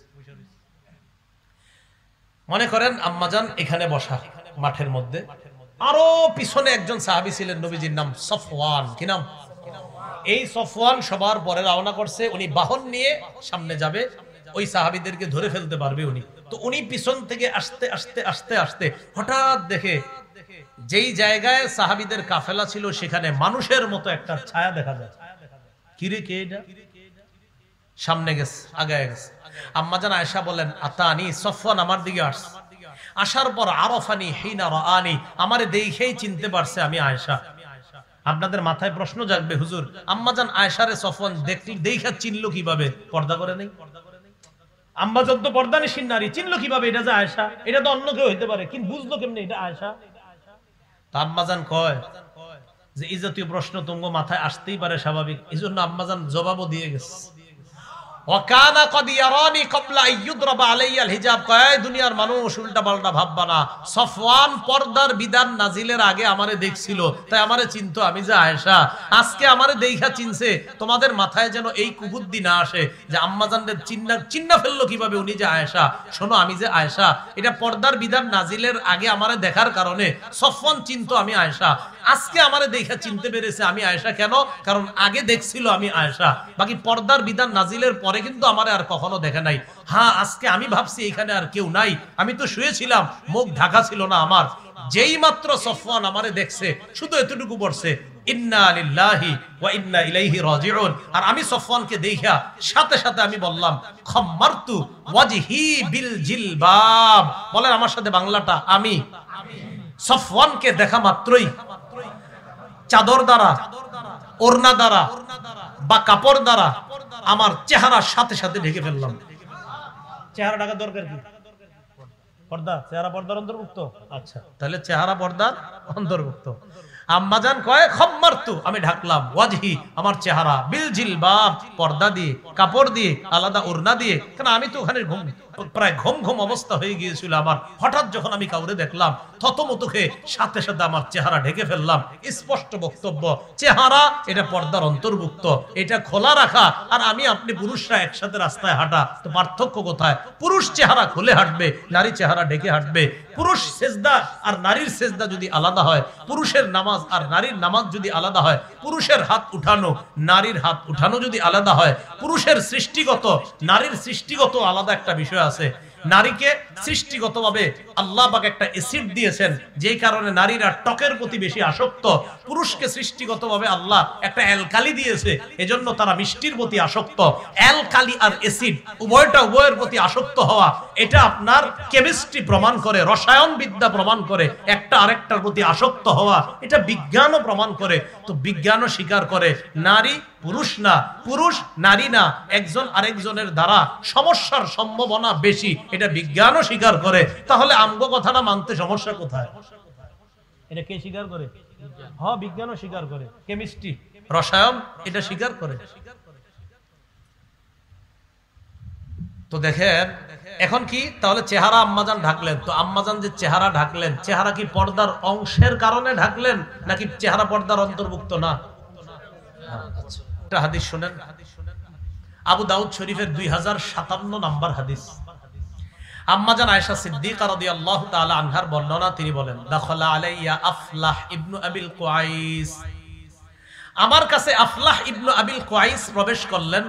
মনে করেন আম্মাজান এখানে বসা মাঠের মধ্যে, আরো পিছনে একজন সাহাবী ছিলেন, নবীজির নাম সফওয়ান। কি নাম? এই সফওয়ান সবার পরে রওনা করছে। উনি বাহন নিয়ে সামনে যাবে, ওই সাহাবীদেরকে ধরে ফেলতে পারবে উনি। তো উনি পিছন থেকে আসতে আসতে আসতে আসতে হঠাৎ দেখে যেই জায়গায় সাহাবীদের কাফেলা ছিল সেখানে মানুষের মতো একটা ছায়া দেখা যায়। কিরে, কে এটা? সামনে গেছে, আগায় গেছে। আম্মাজান আয়েশা বলেন আতানি, সফওয়ান আমার দিকে আসছে। আসার পর আরাফানি হিনা রাআনি, আমারে দেখেই চিনতে পারছে আমি আয়েশা। আপনাদের মাথায় প্রশ্ন জাগবে, হুজুর আম্মাজান আয়েশারে সফওয়ান দেখা চিনলো কিভাবে? পর্দা করে নাই। আম্মাজান তো পর্দানিশীন নারী, চিনলো কিভাবে এটা যে আয়েশা? এটা তো অন্য কেউ হইতে পারে, কিন্তু বুঝলো কেমনে এটা আয়েশা? তা আম্মাজান কয় যে এই জাতীয় প্রশ্ন তোমার মাথায় আসতেই পারে, স্বাভাবিক। এই জন্য আম্মাজান জবাবও দিয়ে গেছে। ওয়াকানা কদ ইয়ারানি ক্বাবলা আইয়ুদরাবা আলাইয়াল হিজাব, কয় দুনিয়ার মানুষ উল্টা পাল্টা ভাববা না। সফওয়ান পর্দার বিধান নাজিলের আগে আমারে দেখছিল, তাই আমারে চিনতো আমি যে আয়েশা। আজকে আমারে দেখা চিনছে। তোমাদের মাথায় যেন এই কুবুদ্ধি না আসে যে আম্মাজানদের চিন্না ফেললো কিভাবে উনি যে আয়েশা। শোনো, আমি যে আয়েশা, এটা পর্দার বিধান নাজিলের আগে আমারে দেখার কারণে সফওয়ান চিনতো আমি আয়েশা। আজকে আমারে দেখা চিনতে পেরেছে আমি আয়েশা। কেন? কারণ আগে দেখছিল আমি আয়েশা, বাকি পর্দার বিধান নাজিলের পরে কিন্তু আমারে আর কখনো দেখে নাই। হ্যাঁ, আজকে আমি ভাবছি এখানে আর কেউ নাই, আমি তো শুয়েছিলাম, মুখ ঢাকা ছিল না আমার। যেই মাত্র সফওয়ান আমারে দেখছে, শুধু এতটুকু বলছে ইন্না লিল্লাহি ওয়া ইন্না ইলাইহি রাজিউন। আর আমি সফওয়ানকে দেখা সাথে সাথে আমি বললাম খাম্মারতু ওয়াজহি বিল জিলবাব। বলেন আমার সাথে বাংলাটা। আমি সফওয়ানকে দেখা মাত্রই চাদর দ্বারা, ওড়না দ্বারা বা কাপড় দ্বারা আমার চেহারার সাথে সাথে ঢেকে ফেললাম। চেহারা ঢাকার দরকার কি? পর্দা, চেহারা পর্দার অন্তর্ভুক্ত। আচ্ছা, তাহলে চেহারা পর্দার অন্তর্ভুক্ত। আম্মাজান কয় খাম্মারতু, আমি ঢাকলাম, ওয়াজহি আমার চেহারা, বিল জিলবাব পর্দা দিয়ে, কাপড় দিয়ে, আলাদা ওড়না দিয়ে। কারণ আমি তো ওখানে প্রায় ঘুম অবস্থা হয়ে গিয়েছিল আমার। হঠাৎ যখন আমি কাউরে দেখলাম, থতমত খেয়ে সাথে সাথে আমার চেহারা ঢেকে ফেললাম। স্পষ্ট বক্তব্য, চেহারা এটা পর্দার অন্তর্ভুক্ত, এটা খোলা রাখা। আর আমি আপনি পুরুষরা একসাথে রাস্তায় হাঁটা, তো পার্থক্য কোথায়? পুরুষ চেহারা খুলে হাঁটবে, নারী চেহারা ঢেকে হাঁটবে। পুরুষ সেজদা আর নারীর সেজদা যদি আলাদা হয়, পুরুষের নামাজ আর নারীর নামাজ যদি আলাদা হয়, পুরুষের হাত উঠানো নারীর হাত উঠানো যদি আলাদা হয়, পুরুষের সৃষ্টিগত নারীর সৃষ্টিগত আলাদা একটা বিষয় আছে। নারীকে সৃষ্টিগতভাবে আল্লাহ পাক একটা অ্যাসিড দিয়েছেন, যেই কারণে নারীরা ত্বকের প্রতি বেশি আসক্ত। পুরুষকে সৃষ্টিগতভাবে আল্লাহ একটা অ্যালকালি দিয়েছে, এজন্য তারা মিষ্টির প্রতি আসক্ত। অ্যালকালি আর অ্যাসিড উভয়ের প্রতি আসক্ত হওয়া, এটা আপনার কেমিস্ট্রি প্রমাণ করে, রসায়ন বিদ্যা প্রমাণ করে। একটা আরেকটার প্রতি আসক্ত হওয়া, এটা বিজ্ঞানও প্রমাণ করে। তো বিজ্ঞানও স্বীকার করে নারী পুরুষ না, পুরুষ নারী না, একজন আরেকজনের দ্বারা সমস্যার সম্ভাবনা বেশি, এটা বিজ্ঞানও স্বীকার করে। তাহলে আমগো কথাটা মানতে সমস্যা কোথায়? এটা কে স্বীকার করে? হ্যাঁ, বিজ্ঞানও স্বীকার করে, কেমিস্ট্রি রসায়ন এটা স্বীকার করে। তো দেখেন এখন কি, তাহলে চেহারা আম্মাজান ঢাকলেন। তো আম্মাজান যে চেহারা ঢাকলেন, চেহারা কি পর্দার অংশের কারণে ঢাকলেন, নাকি চেহারা পর্দার অন্তর্ভুক্ত না? আচ্ছা, একটা হাদিস শুনেন, আবু দাউদ শরীফের 2057 নম্বর হাদিস। আম্মাজান আয়েশা সিদ্দিকা রাদিয়াল্লাহু তাআলা আনহার বর্ণনা, তিনি বলেন দাখালা আলাইয়া আফলাহ ইবনু আবিল কুআইস, আমার কাছে আফলাহ ইবনু আবিল কুআইস প্রবেশ করলেন।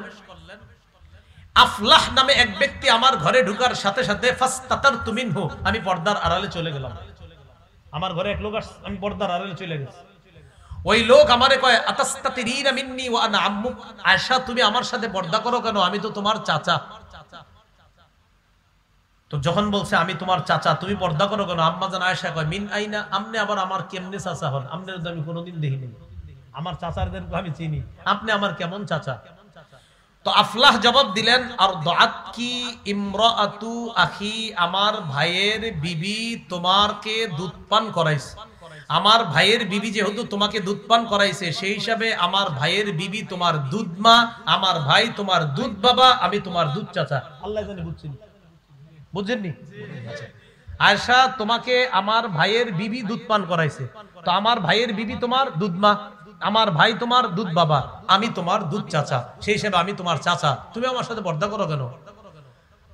আফলাহ নামে এক ব্যক্তি আমার ঘরে ঢোকার সাথে সাথে ফাস্তাতারতু মিনহু, আমি পর্দার আড়ালে চলে গেলাম। আমার ঘরে এক লোক আসছে, আমি পর্দার আড়ালে চলে গেছি। ওই লোক আমারে কয় আতাস্তাতিরিনা মিন্নি ওয়া আনা আম্মুক, আয়েশা তুমি আমার সাথে পর্দা করো কেন? আমি তো তোমার চাচা। তো যখন বলছে আমি তোমার চাচা, তুমি পর্দা করো কেন? আম্মাজান আয়েশা কয় মিন আইনা, আপনি আবার আমার কেমনে চাচা হন? আপনার তো আমি কোনোদিন দেখিনি, আমার চাচারদেরকে আমি চিনি, আপনি আমার কেমন চাচা? তো আফলাহ জবাব দিলেন আর দাআত কি ইমরাআতু আখি, আমার ভাইয়ের বিবি তোমারকে দুধ পান করাইছে। আমার ভাইয়ের বিবি যেহেতু তোমাকে দুধ পান করাইছে, সেই হিসাবে আমার ভাইয়ের বিবি তোমার দুধ মা, আমার ভাই তোমার দুধ বাবা, আমি তোমার দুধ চাচা। আল্লাহ জানে বুঝছেন, বুঝছেননি? আয়েশা, তোমাকে আমার ভাইয়ের বিবি দুধ পান করাইছে, তো আমার ভাইয়ের বিবি তোমার দুধ মা, আমার ভাই তোমার দুধ বাবা, আমি তোমার দুধ চাচা, সেই হিসেবে আমি তোমার চাচা, তুমি আমার সাথে পর্দা করো কেন?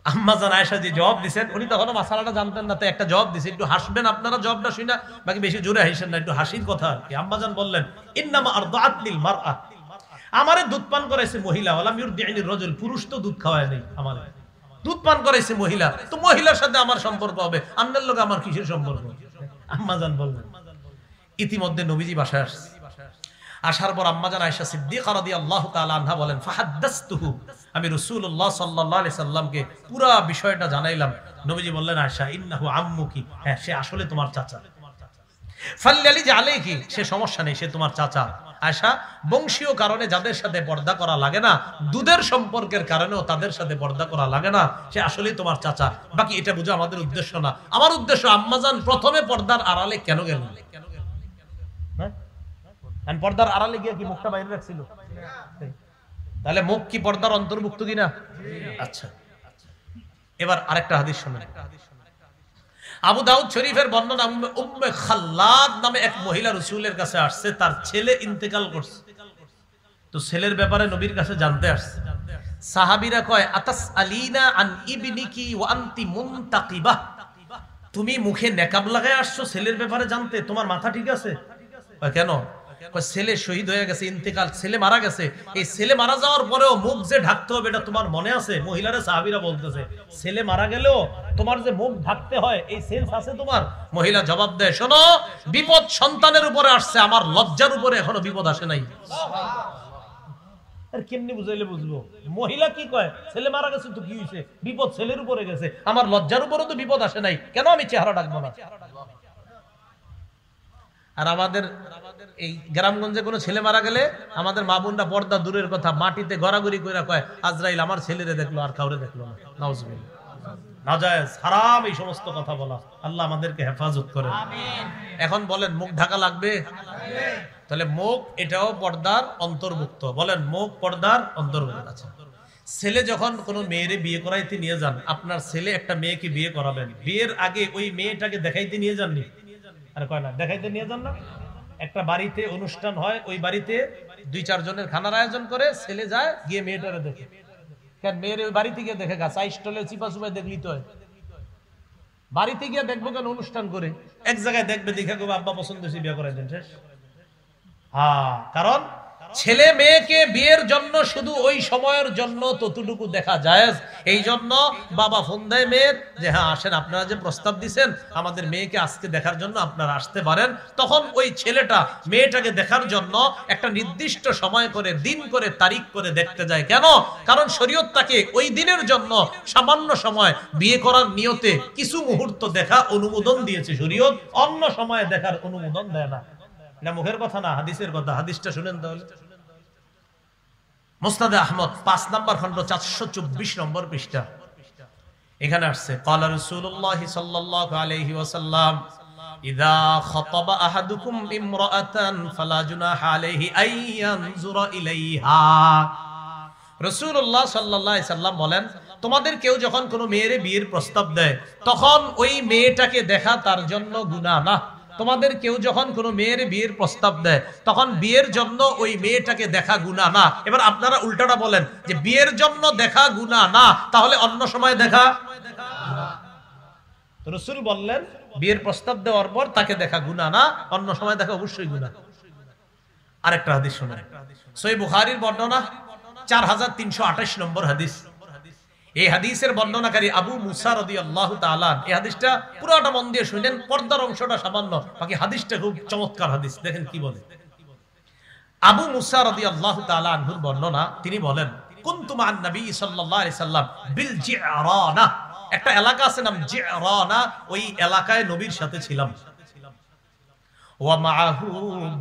আম্মা জান আয়েশা যে জবাব দিচ্ছেন, উনি তখন মাসালাটা জানতেন না, তো একটা জবাব দিছে, একটু হাসবেন আপনারা জবাবটা শুনে, বাকি বেশি জোরে হাসেন না, একটু হাসির কথা আর কি। আম্মা জান বললেন, ইন্নামা আরদাআত লিল মারআ, আমারে দুধ পান করাইছে মহিলা, ওয়ালাম ইউরদি'নি রাজুল, পুরুষ তো দুধ খাওয়ায় নাই, আমারে দুধ পান করাইছে মহিলা, তো মহিলার সাথে আমার সম্পর্ক হবে, আপনার লোক আমার কিসের সম্পর্ক? আম্মা জান বললেন। ইতিমধ্যে নবীজি বাসায় আসছে, আসার পর আম্মা জান আয়েশা সিদ্দিকা রাদিয়াল্লাহু তাআলা আনহা বলেন, ফাহাদ্দাসতুহু, আমি রাসূলুল্লাহ সাল্লাল্লাহু আলাইহি সাল্লামকে পুরো বিষয়টা জানাইলাম। নবীজি বললেন, আয়েশা ইন্নাহু আম্মুকি, হ্যাঁ সে আসলে তোমার চাচা। ফাল্লালিজ আলাইকি, সে সমস্যা নেই, সে তোমার চাচা। আয়েশা, বংশীয় কারণে যাদের সাথে পর্দা করা লাগে না, দুধের সম্পর্কের কারণেও তাদের সাথে পর্দা করা লাগে না, সে আসলেই তোমার চাচা। বাকি এটা বুঝো আমাদের উদ্দেশ্য না। আমার উদ্দেশ্য আম্মাজান প্রথমে পর্দার আড়ালে কেন গেলেন? পর্দার আড়ালে গিয়ে কি মুখটা বাইরে রাখছিল? তাহলে মুখ কি পর্দার অন্তর্ভুক্ত কিনা? আচ্ছা, এবার আরেকটা হাদিস শুনুন। আবু দাউদ শরীফের বর্ণনা, উম্মে খাল্লাদ নামে এক মহিলা রাসূলের কাছে আসছে, তার ছেলে ইন্তেকাল করছে, তো ছেলের ব্যাপারে নবীর কাছে জানতে আসছে। সাহাবীরা কয়, আতাস আলিনা আন ইবনিকি ওয়া আনতি মুনতাকিবা, তুমি মুখে নেকাব লাগায় আসছো ছেলের ব্যাপারে জানতে, তোমার মাথা ঠিক আছে? কেন? ছেলে শহীদ হয়ে গেছে, ইন্তেকাল, ছেলে মারা গেছে, এই ছেলে মারা যাওয়ার পরেও মুখ যে ঢাকতে হবে এটা তোমার মনে আছে? মহিলারা সাহাবীরা বলতেছে, ছেলে মারা গেলেও তোমার যে মুখ ঢাকতে হয় এই সেন্স আছে তোমার? মহিলা জবাব দেয়, শোনো, বিপদ সন্তানের উপরে আসছে, আমার লজ্জার উপরে এখনো বিপদ আসে নাই। আর কেমনি বুঝাইলে বুঝবো? মহিলা কি কয়, ছেলে মারা গেছে তো কি হয়েছে, বিপদ ছেলের উপরে গেছে, আমার লজ্জার উপরে তো বিপদ আসে নাই, কেন আমি চেহারা ডাকবো না? আর আমাদের এই গ্রামগঞ্জে কোনো ছেলে মারা গেলে আমাদের মা বোনরা পর্দা দূরের কথা মাটিতে গড়াগড়ি করে কয়, আজরাইল আমার ছেলেরে দেখলো আর কাউরে দেখলো না। নাউজুবিল্লাহ, নাজায়েজ, হারাম এই সমস্ত কথা বলা। আল্লাহ আমাদেরকে হেফাজত করেন, আমিন। এখন বলেন, মুখ ঢাকা লাগবে? তাহলে মুখ এটাও পর্দার অন্তর্ভুক্ত। বলেন, মুখ পর্দার অন্তর্ভুক্ত আছে। ছেলে যখন কোনো মেয়েরে বিয়ে করাইতে নিয়ে যান, আপনার ছেলে একটা মেয়েকে বিয়ে করাবেন, বিয়ের আগে ওই মেয়েটাকে দেখাইতে নিয়ে যাননি? আর কয় না, দেখাইতে নিয়ে যান না? একটা বাড়িতে অনুষ্ঠান হয়, ওই বাড়িতে 2-4 জনের খানার আয়োজন করে, ছেলে যায় গিয়ে মেয়েটারে দেখে। কেন মেয়ের ওই বাড়িতে গিয়ে দেখে? গা চা স্টলে চিপা চুপাই দেখলি তো হয়, বাড়িতে গিয়ে দেখবো কেন? অনুষ্ঠান করে এক জায়গায় দেখবে, দেখে গো আব্বা পছন্দ হয়েছে, বিয়ে করাই দেন, শেষ। হ্যাঁ, কারণ ছেলে মেয়েকে বিয়ের জন্য শুধু ওই সময়ের জন্য ততটুকু দেখা যায়। এই জন্য বাবা ফোন দেয় মেয়ের যে, হ্যাঁ আসেন, আপনারা যে প্রস্তাব দিচ্ছেন আমাদের মেয়েকে আজকে দেখার জন্য, আপনারা আসতে পারেন। তখন ওই ছেলেটা মেয়েটাকে দেখার জন্য একটা নির্দিষ্ট সময় করে, দিন করে, তারিখ করে দেখতে যায়। কেন? কারণ শরীয়ত তাকে ওই দিনের জন্য সামান্য সময় বিয়ে করার নিয়তে কিছু মুহূর্ত দেখা অনুমোদন দিয়েছে শরীয়ত, অন্য সময়ে দেখার অনুমোদন দেয় না। এটা মুখের কথা না, হাদিসের কথা। হাদিসটা শুনেন তাহলে। মুসনাদে আহমদ 5 নম্বর খন্ড 424 নম্বর পৃষ্ঠা, এখানে আসছে, ক্বালা রাসূলুল্লাহ সাল্লাল্লাহু আলাইহি ওয়াসাল্লাম, ইযা খাতাবা আহাদুকুম ইমরাআতান ফালা জুনাহা আলাইহি আইয়ানজুরা ইলাইহা। রাসূলুল্লাহ সাল্লাল্লাহু আলাইহি সাল্লাম বলেন, তোমাদের কেউ যখন কোনো মেয়ের বিয়ের প্রস্তাব দেয়, তখন ওই মেয়েটাকে দেখা তার জন্য গুনাহ না। তোমাদের কেউ যখন কোনো মেয়ের বিয়ের প্রস্তাব দেয়, তখন বিয়ের জন্য ওই মেয়েটাকে দেখা গুনাহ না। এবার আপনারা উল্টাটা বলেন যে বিয়ের জন্য দেখা গুনাহ না, তাহলে অন্য সময় দেখা? রাসূল বললেন, বিয়ের প্রস্তাব দেওয়ার পর তাকে দেখা গুনাহ না, অন্য সময় দেখা অবশ্যই গুনাহ। আরেকটা হাদিস শুনুন, সহিহ বুখারীর বর্ণনা 4328 নম্বর হাদিস। এই হাদিসের বর্ণনাকারী আবু মুসা রাদিয়াল্লাহু তাআলা। এই হাদিসটা পুরোটা মন দিয়ে শুনেন, পর্দার অংশটা সামান্য, বাকি হাদিসটা খুব চমৎকার হাদিস। দেখেন কি বলে। আবু মুসা রাদিয়াল্লাহু তাআলা আনহুর বর্ণনা, তিনি বলেন, কুনতু মা'আন নবী সাল্লাল্লাহু আলাইহি সাল্লাম বিল জি'রানা, একটা এলাকা আছে নাম জি'রানা, ওই এলাকায় নবীর সাথে ছিলাম। ওয়া মাআহু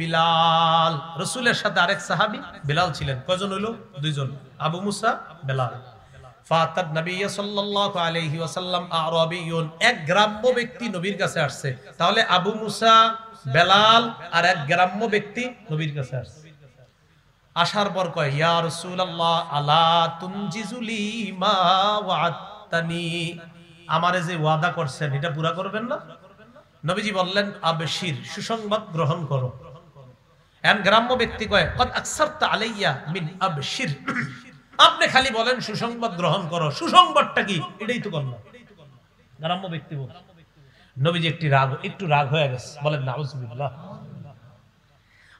বিলাল, রাসূলের সাথে আরেক সাহাবী বিলাল ছিলেন। কয়জন হলো? 2 জন, আবু মুসা, বিলাল। ফাতাত নবী সাল্লাল্লাহু আলাইহি ওয়াসাল্লাম আরাবিয়ুন, এক গ্রাম্য ব্যক্তি নবীর কাছে আসছে। তাহলে আবু মুসা, বেলাল আর এক গ্রাম্য ব্যক্তি নবীর কাছে আসছে। আসার পর কয়, ইয়া রাসূলুল্লাহ আলা তুনজিজুলি মা ওয়া'আতানি, আমারে যে ওয়াদা করছেন এটা পুরা করবেন না? নবীজি বললেন, আবশির, সুসংবাদ গ্রহণ করো। এন গ্রাম্য ব্যক্তি কয়, কদ আকসারতা আলাইয়া মিন আবশির, আপনি খালি বলেন সুসংবাদ গ্রহণ করো, সুসংবাদটা কি এটাই তো করলাম। গ্রাম্য ব্যক্তি বল। নবীজি একটু রাগ হয়ে গেছে, বলেন নাউজুবিল্লাহ।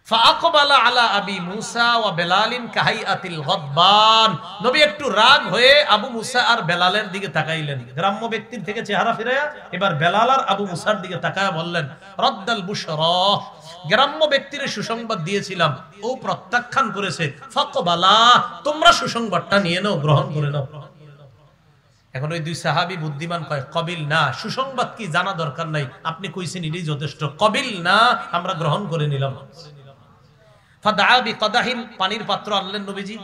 ফাআকবালা আলা আবি মুসা ওয়া বেলালিন কাহাইয়াতিল গদবান, নবী একটু রাগ হয়ে আবু মুসা আর বেলালের দিকে তাকাইলেন। গ্রাম্য ব্যক্তির থেকে চেহারা ফিরায়া এবার বেলাল আর আবু মুসার দিকে তাকায়া বললেন, রদ্দাল বুশরা, গ্রাম্য ব্যক্তির সুসংবাদ দিয়েছিলাম, ও প্রত্যাখ্যান করেছে। ফাকবালা, তোমরা সুসংবাদটা নিয়ে নাও, গ্রহণ করে নাও। এখন ওই দুই সাহাবী বুদ্ধিমান কয়, কবিল না, সুসংবাদ কি জানা দরকার নাই, আপনি কইছেন এটাই যথেষ্ট, কবিল না, আমরা গ্রহণ করে নিলাম। ফাদআ বিকাদাহিন, পানির পাত্র আনলেন নবীজি।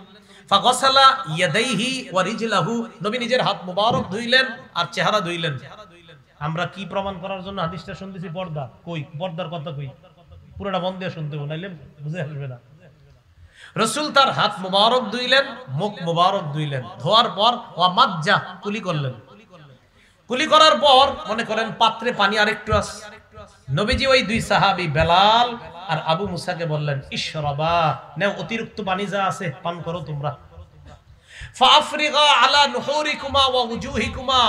ফাগসালা ইয়াদাইহি ওয়া রিজলাহু, নবী নিজের হাত মুবারক ধুইলেন আর চেহারা ধুইলেন। আমরা কি প্রমাণ করার জন্য হাদিসটা শুনতেছি? পর্দা কই, পর্দার কথা কই, পুরোটা বন্ধ দিয়ে শুনতে হবে, নাইলে বুঝে আসবে না। রাসূল তার হাত মুবারক ধুইলেন, মুখ মুবারক ধুইলেন, ধোয়ার পর ওয়া মাজ্জা, কুলি করলেন। কুলি করার পর মনে করেন পাত্রে পানি আরেকটু আছে। নবীজি ওই দুই সাহাবী বেলাল আর আবু মুসাকে বললেন, ইশরাবা, নাও অতিরিক্ত পানি যা আছে পান করো তোমরা। ফাফরিগা আলা নুহুরিকুমা ওয়া উজুহিকুমা,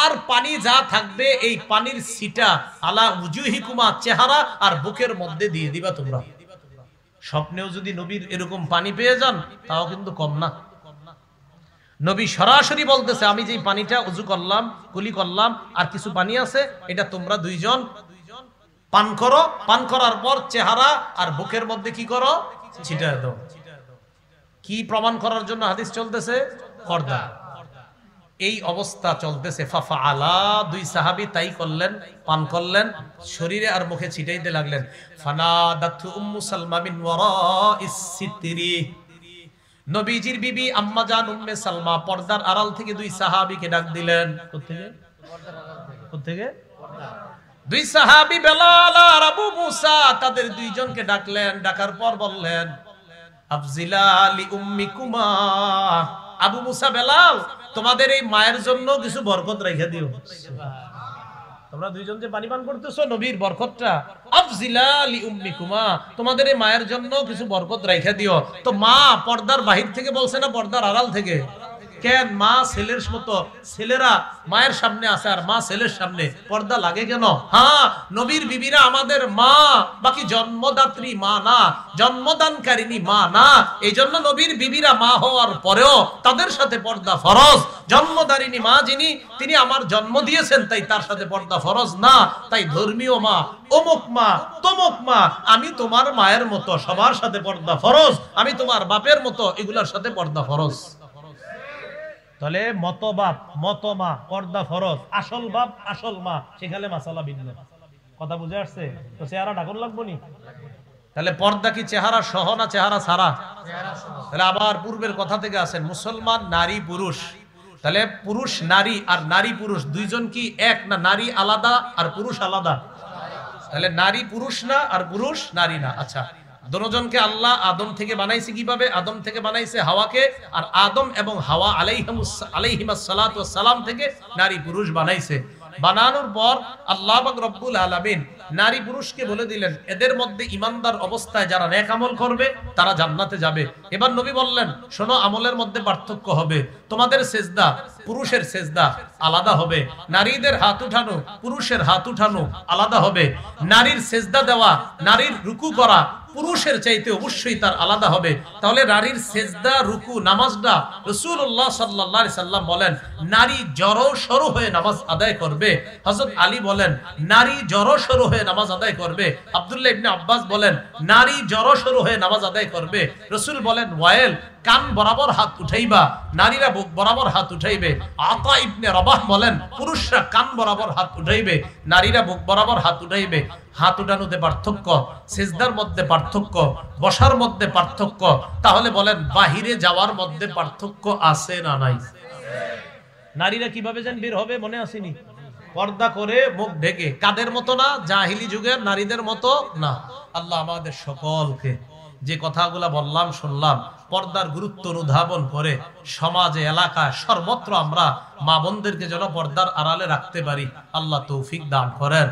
আর পানি যা থাকবে এই পানির ছিটা আলা উজুহিকুমা, চেহারা আর বুকের মধ্যে দিয়ে দিবা তোমরা। স্বপ্নেও যদি নবীর এরকম পানি পেয়ে যান তাও কিন্তু কম না। নবী সরাসরি বলতেছে, আমি যেই পানিটা উযু করলাম, কুলি করলাম, আর কিছু পানি আছে, এটা তোমরা দুইজন পান করো। পান করার পর চেহারা আর বুকের মধ্যে কি করো? ছিটায় দাও। কি প্রমাণ করার জন্য হাদিস চলতেছে? পর্দা। এই অবস্থা চলতেছে। ফাফআলা, দুই সাহাবী তাই করলেন, পান করলেন, শরীরে আর মুখে ছিটাইতে লাগলেন। ফানাদাতু উম্মু সালমা মিন ওয়ারাইস সিতরি, নবীজির বিবি আম্মা জান উম্মে সালমা পর্দার আড়াল থেকে দুই সাহাবীকে ডাক দিলেন। কোত্থেকে? দুই সাহাবী বেলাল আর আবু মুসা, তাদের দুইজনকে ডাকলেন। ডাকার পর বললেন, আফজিলা লি উম্মিকুমা, আবু মুসা, বেলাল, তোমাদের এই মায়ের জন্য কিছু বরকত রেখে দিও। তোমরা দুইজন যে পানি পান করতেছো, নবীর বরকতটা, আফজিলা লি উম্মিকুমা, তোমাদের এই মায়ের জন্য কিছু বরকত রেখে দিও। তো মা পর্দার বাহির থেকে বলছে না পর্দার আড়াল থেকে? কেন? মা ছেলের মতো, ছেলেরা মায়ের সামনে আছে আর মা ছেলের সামনে, পর্দা লাগে কেন? হ্যাঁ, নবীর বিবিরা আমাদের মা, বাকি জন্মদাত্রী মা না, জন্মদানকারিনী মা না। এই জন্য নবীর বিবিরা মা হওয়ার পরেও তাদের সাথে পর্দা ফরজ। জন্মদারিনী মা যিনি, তিনি আমার জন্ম দিয়েছেন, তাই তার সাথে পর্দা ফরজ না। তাই ধর্মীয় মা, অমুক মা, তমুক মা, আমি তোমার মায়ের মতো, সবার সাথে পর্দা ফরজ। আমি তোমার বাপের মতো, এগুলার সাথে পর্দা ফরজ। তাহলে মত বাপ, মত মা, পর্দা ফরজ। আসল বাপ, আসল মা, সেখানে মাসালা ভিন্ন। কথা বুঝে আসছে? তো চেহারা ঢাকুন লাগবো নি? তাহলে পর্দা কি চেহারা সহ না চেহারা ছাড়া? তাহলে আবার পূর্বের কথা থেকে আসেন, মুসলমান নারী পুরুষ। তাহলে পুরুষ নারী আর নারী পুরুষ দুইজন কি এক না? নারী আলাদা আর পুরুষ আলাদা। তাহলে নারী পুরুষ না আর পুরুষ নারী না। আচ্ছা, দুজনকে আল্লাহ আদম থেকে বানাইছে কিভাবে? আদম থেকে বানাইছে হাওয়াকে, আর আদম এবং হাওয়া আলাইহিমাস সালাতু ওয়াস সালাম থেকে নারী পুরুষ বানাইছে। বানানোর পর আল্লাহ পাক রব্বুল আলামিন নারী পুরুষকে বলে দিলেন, এদের মধ্যে ঈমানদার অবস্থায় যারা নেক আমল করবে তারা জান্নাতে যাবে। এবার নবী বললেন, শোনো, আমলের মধ্যে পার্থক্য হবে। তোমাদের সেজদা, পুরুষের সেজদা আলাদা হবে। নারীদের হাত উঠানো, পুরুষের হাত উঠানো আলাদা হবে। নারীর সেজদা দেওয়া, নারীর রুকু করা পুরুষের চাইতে অবশ্যই তার আলাদা হবে। তাহলে নারীর সেজদা, রুকু, নামাজটা রাসূলুল্লাহ সাল্লাল্লাহু আলাইহি সাল্লাম বলেন, নারী জড়সড় হয়ে নামাজ আদায় করবে। হযরত আলী বলেন, নারী জড়সড় হয়ে নামাজ আদায় করবে। আব্দুল্লাহ ইবনে আব্বাস বলেন, নারী জড়সড় হয়ে নামাজ আদায় করবে। রাসূল বলেন, ওয়াইল, কান বরাবর হাত উঠাইবা, নারীরা বুক বরাবর হাত উঠাইবে। আতা ইবনে রবাহ বলেন, পুরুষরা কান বরাবর হাত উঠাইবে, নারীরা বুক বরাবর হাত উঠাইবে। হাত উঠানোতে পার্থক্য, সিজদার মধ্যে পার্থক্য, বসার মধ্যে পার্থক্য। তাহলে বলেন, বাহিরে যাওয়ার মধ্যে পার্থক্য আছে না নাই? নারীরা কিভাবে যেন বের হবে মনে আসেনি? পর্দা করে মুখ ঢেকে, কাদের মতো না, জাহিলি যুগের নারীদের মতো না। আল্লাহ আমাদের সকলকে যে কথাগুলা বললাম শুনলাম পর্দার গুরুত্ব অনুধাবন করে সমাজে এলাকায় সর্বত্র আমরা মা বোনদেরকে যেন পর্দার আড়ালে রাখতে পারি, আল্লাহ তৌফিক দান করেন।